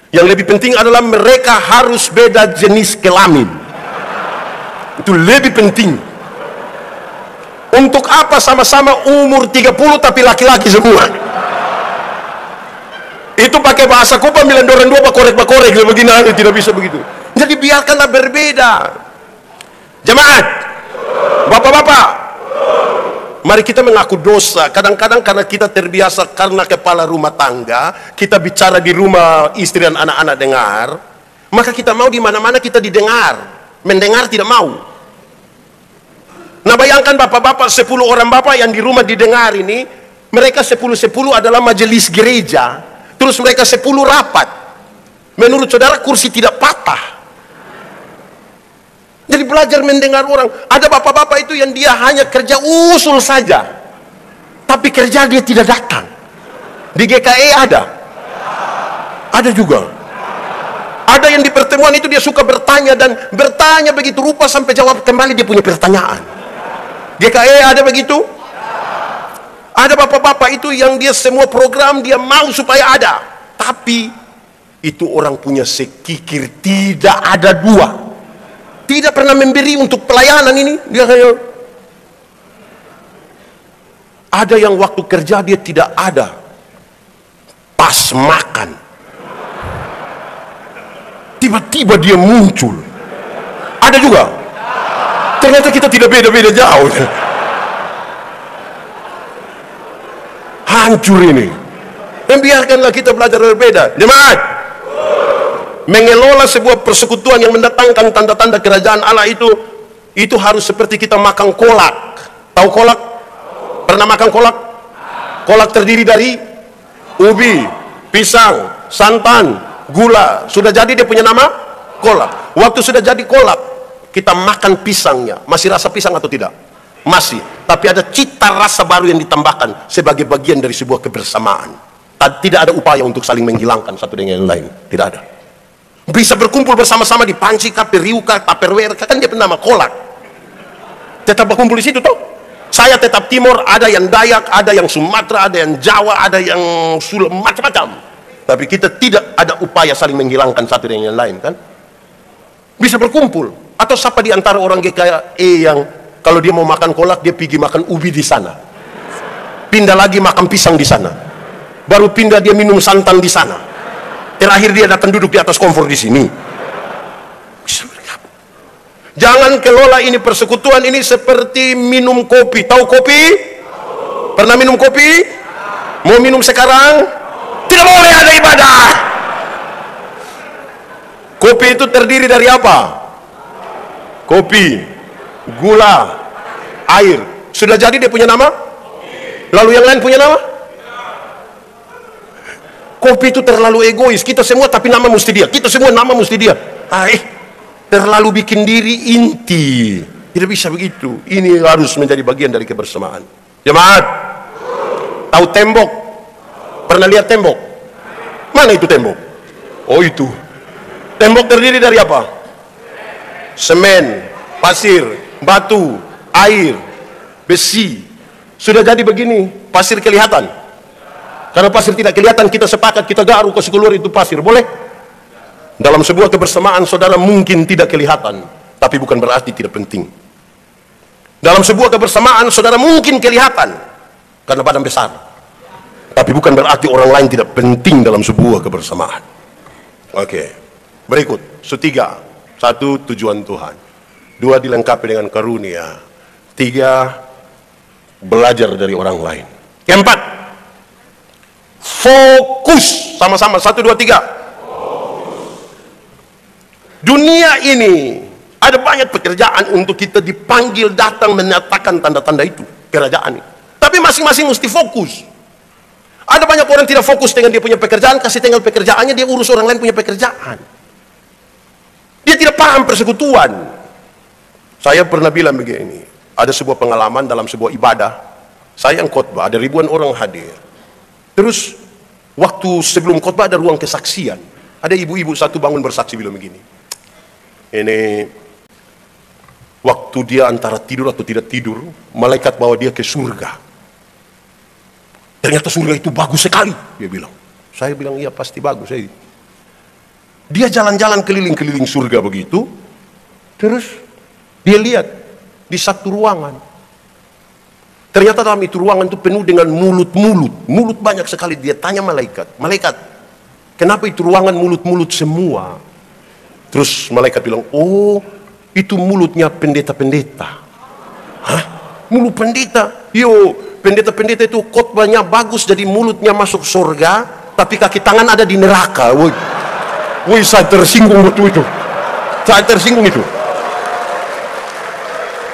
Yang lebih penting adalah mereka harus beda jenis kelamin. Itu lebih penting. Untuk apa sama-sama umur 30 tapi laki-laki semua? Itu pakai bahasa ku pemilihan orang dua korek begini, tidak bisa begitu. Jadi biarkanlah berbeda. Jemaat, bapak-bapak, mari kita mengaku dosa. Kadang-kadang karena kita terbiasa karena kepala rumah tangga, kita bicara di rumah istri dan anak-anak dengar, maka kita mau di mana-mana kita didengar. Mendengar tidak mau. Nah bayangkan bapak-bapak 10 orang bapak yang di rumah didengar ini, mereka 10 adalah majelis gereja. Terus mereka 10 rapat. Menurut saudara kursi tidak patah. Jadi belajar mendengar orang. Ada bapak-bapak itu yang dia hanya kerja usul saja. Tapi kerja dia tidak datang. Di GKE ada. Ada juga. Ada yang di pertemuan itu dia suka bertanya dan bertanya begitu rupa sampai jawab kembali dia punya pertanyaan. GKE ada begitu. Ada bapak-bapak itu yang dia semua program dia mau supaya ada. Tapi itu orang punya sekikir tidak ada dua. Tidak pernah memberi untuk pelayanan ini. Dia hanya ada yang waktu kerja dia tidak ada. Pas makan. Tiba-tiba dia muncul. Ada juga. ternyata kita tidak beda-beda jauh. Hancur ini. Dan biarkanlah kita belajar berbeda. Jemaat, mengelola sebuah persekutuan yang mendatangkan tanda-tanda kerajaan Allah itu harus seperti kita makan kolak. Tahu kolak? Pernah makan kolak? Kolak terdiri dari ubi, pisang, santan, gula. Sudah jadi dia punya nama? Kolak. Waktu sudah jadi kolak, kita makan pisangnya. Masih rasa pisang atau tidak? Masih. Tapi ada cita rasa baru yang ditambahkan sebagai bagian dari sebuah kebersamaan. Tidak ada upaya untuk saling menghilangkan satu dengan yang lain. Tidak ada. Bisa berkumpul bersama-sama di panci, periuka, tupperware, kan dia bernama kolak. Tetap berkumpul di situ toh. Saya tetap Timur, ada yang Dayak, ada yang Sumatera, ada yang Jawa, ada yang Sula, macam-macam. Tapi kita tidak ada upaya saling menghilangkan satu dengan yang lain, kan? Bisa berkumpul. Atau siapa di antara orang GKE yang kalau dia mau makan kolak, dia pergi makan ubi di sana, pindah lagi makan pisang di sana, baru pindah dia minum santan di sana, terakhir dia datang duduk di atas kompor di sini. Bisa bergabung. Jangan kelola ini persekutuan ini seperti minum kopi. Tahu kopi? Pernah minum kopi? Mau minum sekarang? Tidak boleh, ada ibadah. Kopi itu terdiri dari apa? Kopi, gula, air. Sudah jadi dia punya nama? Lalu yang lain punya nama? Kopi itu terlalu egois. Kita semua tapi nama mesti dia. Kita semua nama mesti dia. Terlalu bikin diri inti. Tidak bisa begitu. Ini harus menjadi bagian dari kebersamaan. Jemaat, tahu tembok? Pernah lihat tembok? Mana itu tembok? Oh itu. Tembok terdiri dari apa? Semen, pasir, batu, air, besi. Sudah jadi begini, pasir kelihatan. Karena pasir tidak kelihatan, kita sepakat, kita garuk kasih keluar itu pasir. Boleh? Dalam sebuah kebersamaan, saudara mungkin tidak kelihatan, tapi bukan berarti tidak penting. Dalam sebuah kebersamaan, saudara mungkin kelihatan, karena badan besar, tapi bukan berarti orang lain tidak penting dalam sebuah kebersamaan. Oke, berikut. Ketiga, satu, tujuan Tuhan. Dua, dilengkapi dengan karunia. Tiga, belajar dari orang lain. Keempat, fokus. Sama-sama, satu, dua, tiga. Dunia ini ada banyak pekerjaan untuk kita dipanggil datang menyatakan tanda-tanda itu, kerajaan ini. Tapi masing-masing mesti fokus. Ada banyak orang tidak fokus dengan dia punya pekerjaan, kasih tinggal pekerjaannya, dia urus orang lain punya pekerjaan. Dia tidak paham persekutuan. Saya pernah bilang begini, ada sebuah pengalaman dalam sebuah ibadah, saya yang khotbah, ada ribuan orang hadir. Terus waktu sebelum khotbah ada ruang kesaksian. Ada ibu-ibu satu bangun bersaksi bilang begini, ini waktu dia antara tidur atau tidak tidur, malaikat bawa dia ke surga. Ternyata surga itu bagus sekali, dia bilang. Saya bilang iya pasti bagus. Dia jalan-jalan keliling-keliling surga begitu, terus dia lihat di satu ruangan. Ternyata dalam itu ruangan itu penuh dengan mulut banyak sekali. Dia tanya malaikat, kenapa itu ruangan mulut semua? Terus malaikat bilang, oh itu mulutnya pendeta-pendeta. Hah? Mulut pendeta? Yo, pendeta-pendeta itu khotbahnya bagus, jadi mulutnya masuk surga, tapi kaki tangan ada di neraka. Woi, saya tersinggung betul itu. Saya tersinggung itu.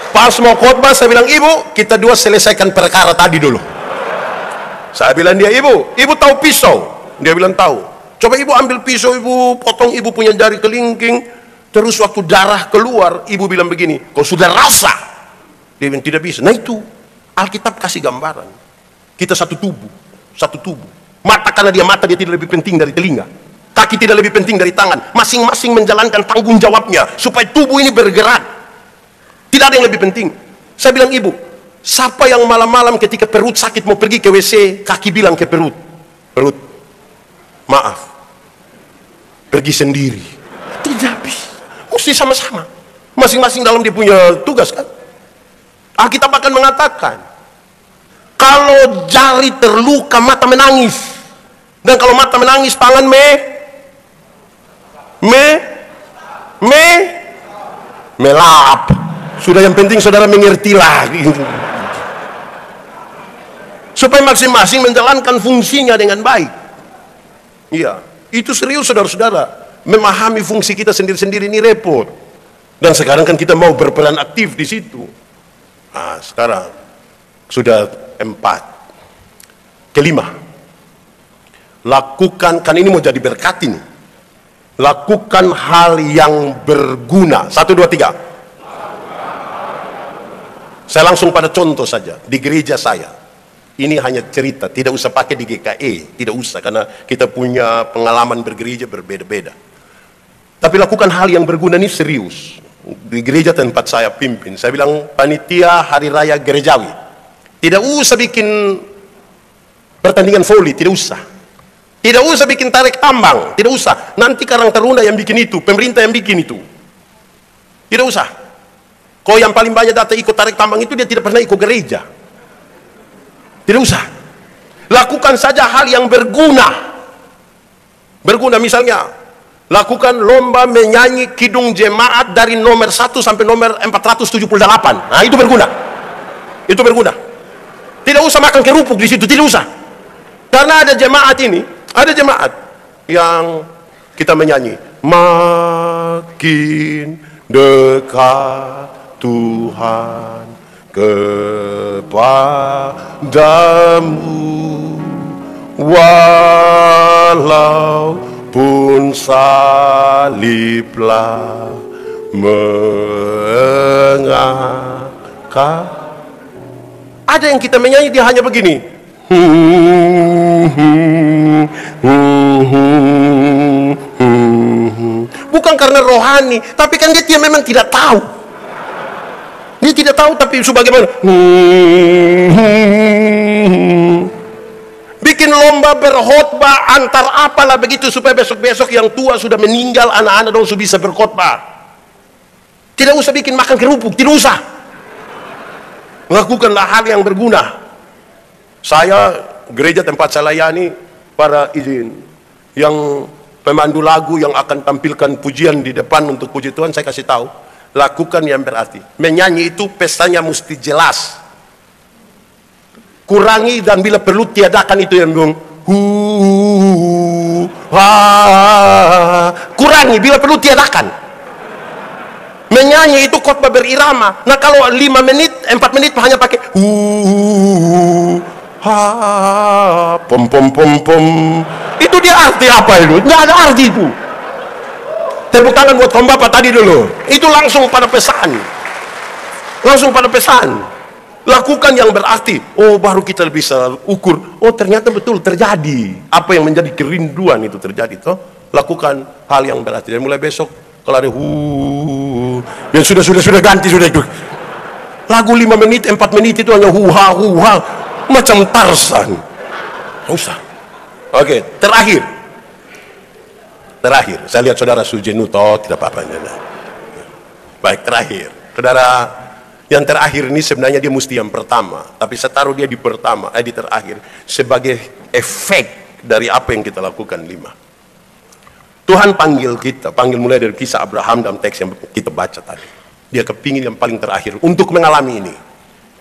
Pas mau khotbah, saya bilang, ibu, kita dua selesaikan perkara tadi dulu. Saya bilang dia, ibu tahu pisau? Dia bilang tahu. Coba ibu ambil pisau, ibu potong ibu punya jari kelingking. Terus waktu darah keluar, ibu bilang begini, kau sudah rasa? Dia bilang tidak bisa. Nah itu, Alkitab kasih gambaran. Kita satu tubuh. Mata karena dia mata, dia tidak lebih penting dari telinga. Kaki tidak lebih penting dari tangan. Masing-masing menjalankan tanggung jawabnya supaya tubuh ini bergerak. Tidak ada yang lebih penting. Saya bilang, ibu, siapa yang malam-malam ketika perut sakit mau pergi ke WC, kaki bilang ke perut, maaf, pergi sendiri? Tidak bisa. Mesti sama-sama. Masing-masing dalam dia punya tugas kan. Alkitab akan mengatakan, kalau jari terluka mata menangis, dan kalau mata menangis tangan melap. Sudah, yang penting saudara mengertilah. Supaya masing-masing menjalankan fungsinya dengan baik. Iya, itu serius saudara-saudara. Memahami fungsi kita sendiri-sendiri ini repot. Dan sekarang kan kita mau berperan aktif di situ. Nah, sekarang sudah 4. Kelima, lakukan, kan ini mau jadi berkat ini. Lakukan hal yang berguna. 1, 2, 3. Saya langsung pada contoh saja di gereja saya. Ini hanya cerita, tidak usah pakai di GKE, tidak usah, karena kita punya pengalaman bergereja berbeda-beda. Tapi lakukan hal yang berguna ini serius. Di gereja tempat saya pimpin, saya bilang panitia hari raya gerejawi, tidak usah bikin pertandingan voli, tidak usah. Tidak usah bikin tarik tambang, tidak usah. Nanti Karang Taruna yang bikin itu, pemerintah yang bikin itu. Tidak usah. Kau yang paling banyak datang ikut tarik tambang itu, dia tidak pernah ikut gereja. Tidak usah. Lakukan saja hal yang berguna. Berguna, misalnya lakukan lomba menyanyi kidung jemaat dari nomor 1 sampai nomor 478. Nah, itu berguna. Itu berguna. Tidak usah makan kerupuk di situ, tidak usah. Karena ada jemaat ini, ada jemaat yang kita menyanyi makin dekat Tuhan kepadamu, walaupun saliblah mengangkat. Ada yang kita menyanyi dia hanya begini, bukan karena rohani, tapi kan dia memang tidak tahu. Dia tidak tahu, tapi sebagaimana bikin lomba berkhotbah antar apalah begitu, supaya besok-besok yang tua sudah meninggal, anak-anak dong bisa berkhotbah. Tidak usah bikin makan kerupuk, tidak usah. Lakukanlah hal yang berguna. Saya, gereja tempat saya layani, para izin yang pemandu lagu yang akan tampilkan pujian di depan untuk puji Tuhan, saya kasih tahu, lakukan yang berarti. Menyanyi itu pestanya mesti jelas. Kurangi dan bila perlu tiadakan itu yang bilang kurangi, bila perlu tiadakan. Menyanyi itu khotbah berirama. Nah, kalau 5 menit, 4 menit hanya pakai pom pom pom pom, itu dia arti apa itu? Nggak ada arti itu. Tepuk tangan buat kaum bapak tadi dulu. Itu langsung pada pesan. Langsung pada pesan. Lakukan yang berarti. Oh, baru kita bisa ukur. Oh, ternyata betul terjadi. Apa yang menjadi kerinduan itu terjadi. Toh, lakukan hal yang berarti. Dan mulai besok, kalau ada yang sudah ganti, sudah itu. Lagu 5 menit, 4 menit itu hanya huha. Macam Tarsan. Nggak usah. Oke, terakhir, saya lihat saudara Sujenuto, tidak apa-apa. Baik, terakhir. Saudara, yang terakhir ini sebenarnya dia mesti yang pertama, tapi saya taruh dia di pertama, di terakhir, sebagai efek dari apa yang kita lakukan. 5. Tuhan panggil kita, panggil mulai dari kisah Abraham dalam teks yang kita baca tadi. Dia kepingin yang paling terakhir untuk mengalami ini.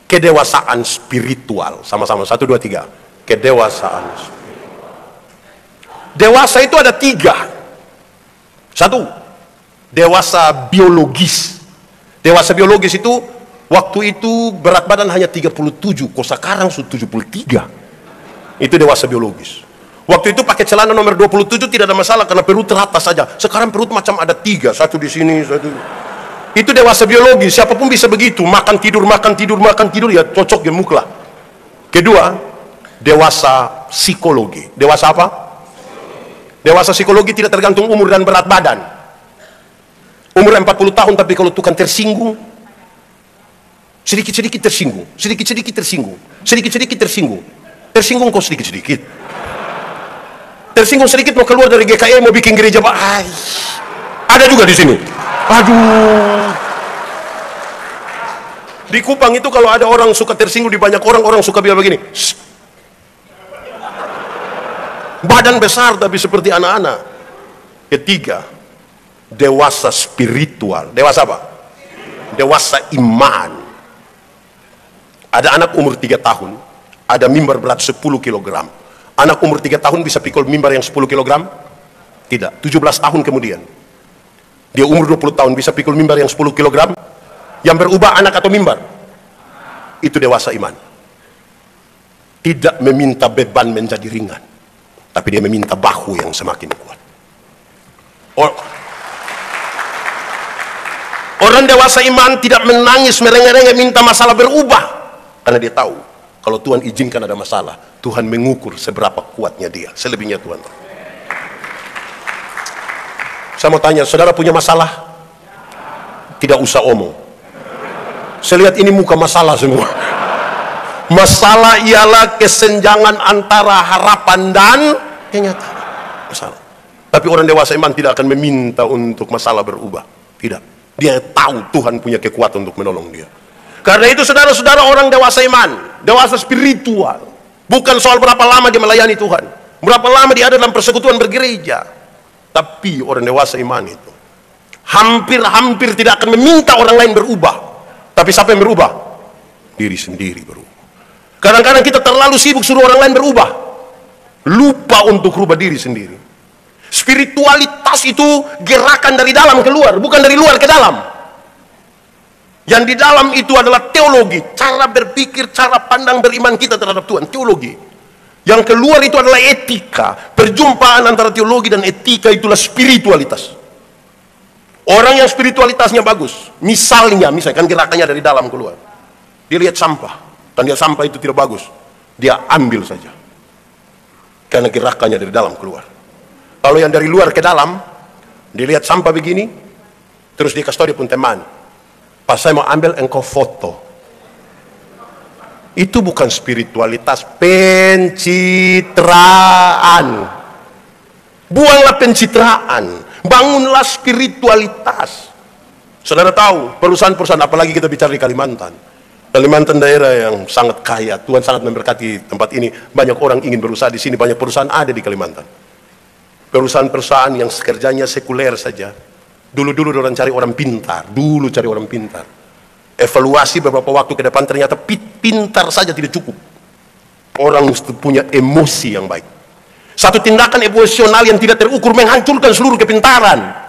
Kedewasaan spiritual. Sama-sama, 1, 2, 3. Kedewasaan spiritual. Dewasa itu ada 3. 1, dewasa biologis. Dewasa biologis itu waktu itu berat badan hanya 37, kok sekarang sudah 73. Itu dewasa biologis. Waktu itu pakai celana nomor 27 tidak ada masalah karena perut teratas saja. Sekarang perut macam ada 3, 1 di sini, 1. Itu dewasa biologis, siapapun bisa begitu, makan tidur, ya cocok gemuklah. Kedua, dewasa psikologi. Dewasa apa? Dewasa psikologi tidak tergantung umur dan berat badan. Umur 40 tahun, tapi kalau tukang tersinggung, sedikit-sedikit tersinggung, sedikit-sedikit tersinggung, sedikit-sedikit tersinggung. Tersinggung kok sedikit-sedikit. Tersinggung sedikit mau keluar dari GKE, mau bikin gereja, Pak. Ada juga di sini. Aduh. Di Kupang itu kalau ada orang suka tersinggung di banyak orang suka bilang begini. Badan besar tapi seperti anak-anak. Ketiga, dewasa spiritual. Dewasa apa? dewasa iman. Ada anak umur 3 tahun, ada mimbar berat 10 kg. Anak umur 3 tahun bisa pikul mimbar yang 10 kg? Tidak. 17 tahun kemudian, dia umur 20 tahun bisa pikul mimbar yang 10 kg? Yang berubah anak atau mimbar? Itu dewasa iman. Tidak meminta beban menjadi ringan, tapi dia meminta bahu yang semakin kuat. Orang dewasa iman tidak menangis, merengek-rengek minta masalah berubah. Karena dia tahu, kalau Tuhan izinkan ada masalah, Tuhan mengukur seberapa kuatnya dia. Selebihnya Tuhan tahu. Saya mau tanya, saudara punya masalah? Tidak usah omong. Saya lihat ini muka masalah semua. Masalah ialah kesenjangan antara harapan dan kenyataan. Masalah. Tapi orang dewasa iman tidak akan meminta untuk masalah berubah. Tidak. Dia tahu Tuhan punya kekuatan untuk menolong dia. Karena itu saudara-saudara, orang dewasa iman, dewasa spiritual, bukan soal berapa lama dia melayani Tuhan, berapa lama dia ada dalam persekutuan bergereja. Tapi orang dewasa iman itu hampir tidak akan meminta orang lain berubah. Tapi siapa yang berubah? Diri sendiri berubah. Kadang-kadang kita terlalu sibuk suruh orang lain berubah, lupa untuk rubah diri sendiri. Spiritualitas itu gerakan dari dalam keluar, bukan dari luar ke dalam. Yang di dalam itu adalah teologi, cara berpikir, cara pandang beriman kita terhadap Tuhan, teologi. Yang keluar itu adalah etika. Perjumpaan antara teologi dan etika itulah spiritualitas. Orang yang spiritualitasnya bagus, misalnya kan gerakannya dari dalam keluar. Dia lihat sampah, dan dia sampah itu tidak bagus, dia ambil saja. Karena gerakannya dari dalam keluar. Kalau yang dari luar ke dalam, dia lihat sampah begini, terus dia kasih tahu dia pun teman, pas saya mau ambil engkau foto. Itu bukan spiritualitas, pencitraan. Buanglah pencitraan, bangunlah spiritualitas. Saudara tahu, perusahaan-perusahaan, apalagi kita bicara di Kalimantan. Kalimantan daerah yang sangat kaya, Tuhan sangat memberkati tempat ini. Banyak orang ingin berusaha di sini, banyak perusahaan ada di Kalimantan. Perusahaan-perusahaan yang kerjanya sekuler saja. Dulu orang cari orang pintar, Evaluasi beberapa waktu ke depan ternyata pintar saja tidak cukup. Orang mesti punya emosi yang baik. Satu tindakan emosional yang tidak terukur menghancurkan seluruh kepintaran.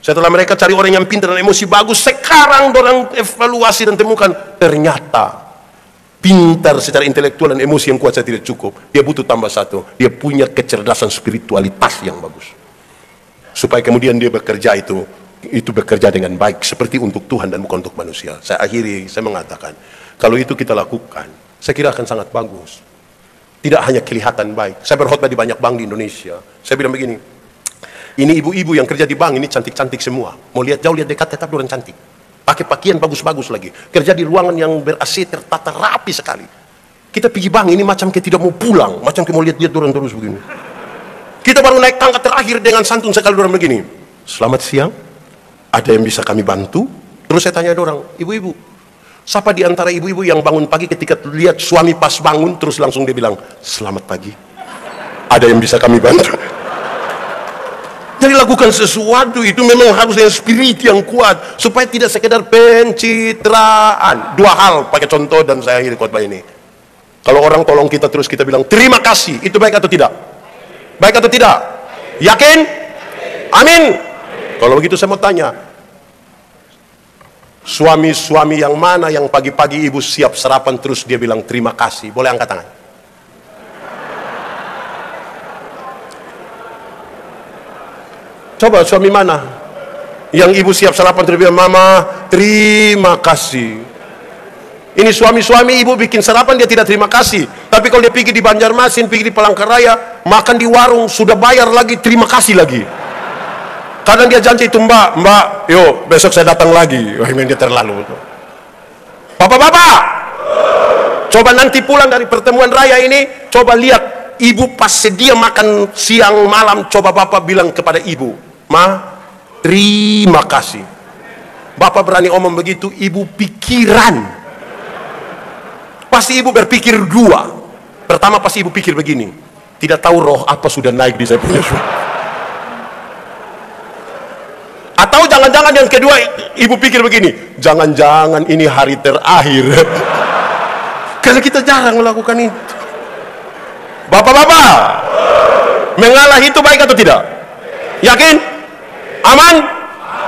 Setelah mereka cari orang yang pintar dan emosi bagus, sekarang orang evaluasi dan temukan ternyata pintar secara intelektual dan emosi yang kuat saya tidak cukup. Dia butuh tambah satu, dia punya kecerdasan spiritualitas yang bagus. Supaya kemudian dia bekerja itu bekerja dengan baik, seperti untuk Tuhan dan bukan untuk manusia. Saya mengatakan, kalau itu kita lakukan, saya kira akan sangat bagus. Tidak hanya kelihatan baik. Saya berkhotbah di banyak bank di Indonesia. Saya bilang begini, ini ibu-ibu yang kerja di bank ini cantik-cantik semua. Mau lihat jauh, lihat dekat, tetap orang cantik. Pakai pakaian bagus-bagus lagi. Kerja di ruangan yang ber-AC tertata rapi sekali. Kita pergi bank ini macam kita tidak mau pulang, macam kita mau lihat-lihat orang terus begini. Kita baru naik tangga terakhir dengan santun sekali orang begini. Selamat siang, ada yang bisa kami bantu? Terus saya tanya orang, ibu-ibu, siapa di antara ibu-ibu yang bangun pagi ketika lihat suami pas bangun terus langsung dia bilang, selamat pagi, ada yang bisa kami bantu? Jadi lakukan sesuatu itu memang harus dengan spirit yang kuat, supaya tidak sekedar pencitraan. Dua hal pakai contoh dan saya akhiri khotbah ini. Kalau orang tolong kita terus kita bilang terima kasih, itu baik atau tidak? Baik atau tidak? Yakin? Amin. Kalau begitu saya mau tanya, suami-suami yang mana yang pagi-pagi ibu siap sarapan terus dia bilang terima kasih? Boleh angkat tangan? Coba suami mana yang ibu siap sarapan terus bilang, mama terima kasih. Ini suami-suami ibu bikin sarapan dia tidak terima kasih. Tapi kalau dia pergi di Banjarmasin, pergi di Palangkaraya, makan di warung, sudah bayar lagi, terima kasih lagi. Kadang dia janji itu, mbak, yuk besok saya datang lagi. Wah, ini dia terlalu. Bapak-bapak, coba nanti pulang dari pertemuan raya ini, coba lihat ibu pas sedia makan siang malam, coba bapak bilang kepada ibu, ma, terima kasih. Bapak berani omong begitu, ibu pikiran. Pasti ibu berpikir dua. Pertama pasti ibu pikir begini, tidak tahu roh apa sudah naik di saya punya suami. Atau jangan-jangan yang kedua, ibu pikir begini, jangan-jangan ini hari terakhir. Karena kita jarang melakukan itu. Bapak-bapak, mengalah itu baik atau tidak? Yakin? Aman?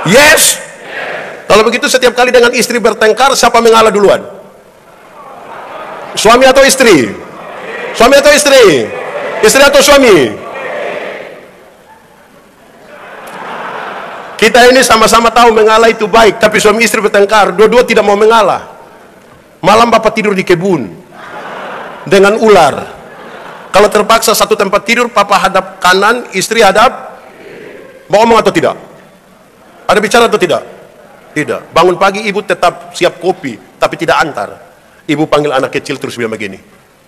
Yes. Kalau begitu setiap kali dengan istri bertengkar, siapa mengalah duluan? Suami atau istri? Suami atau istri? Istri atau suami? Kita ini sama-sama tahu mengalah itu baik, tapi suami istri bertengkar, dua-dua tidak mau mengalah. Malam bapak tidur di kebun dengan ular. Kalau terpaksa satu tempat tidur, papa hadap kanan, istri hadap. Mau ngomong atau tidak? Ada bicara atau tidak? Tidak. Bangun pagi ibu tetap siap kopi, tapi tidak antar. Ibu panggil anak kecil terus bilang begini,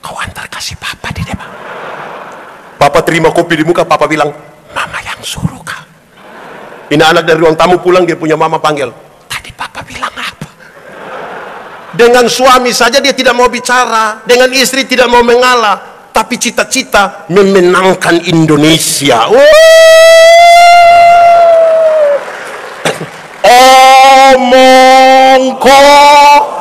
kau antar kasih papa di depan. Papa terima kopi di muka, papa bilang, mama yang suruh kak. Ini anak dari ruang tamu pulang, dia punya mama panggil, tadi papa bilang apa? Dengan suami saja dia tidak mau bicara, dengan istri tidak mau mengalah, tapi cita-cita memenangkan Indonesia. Omong kok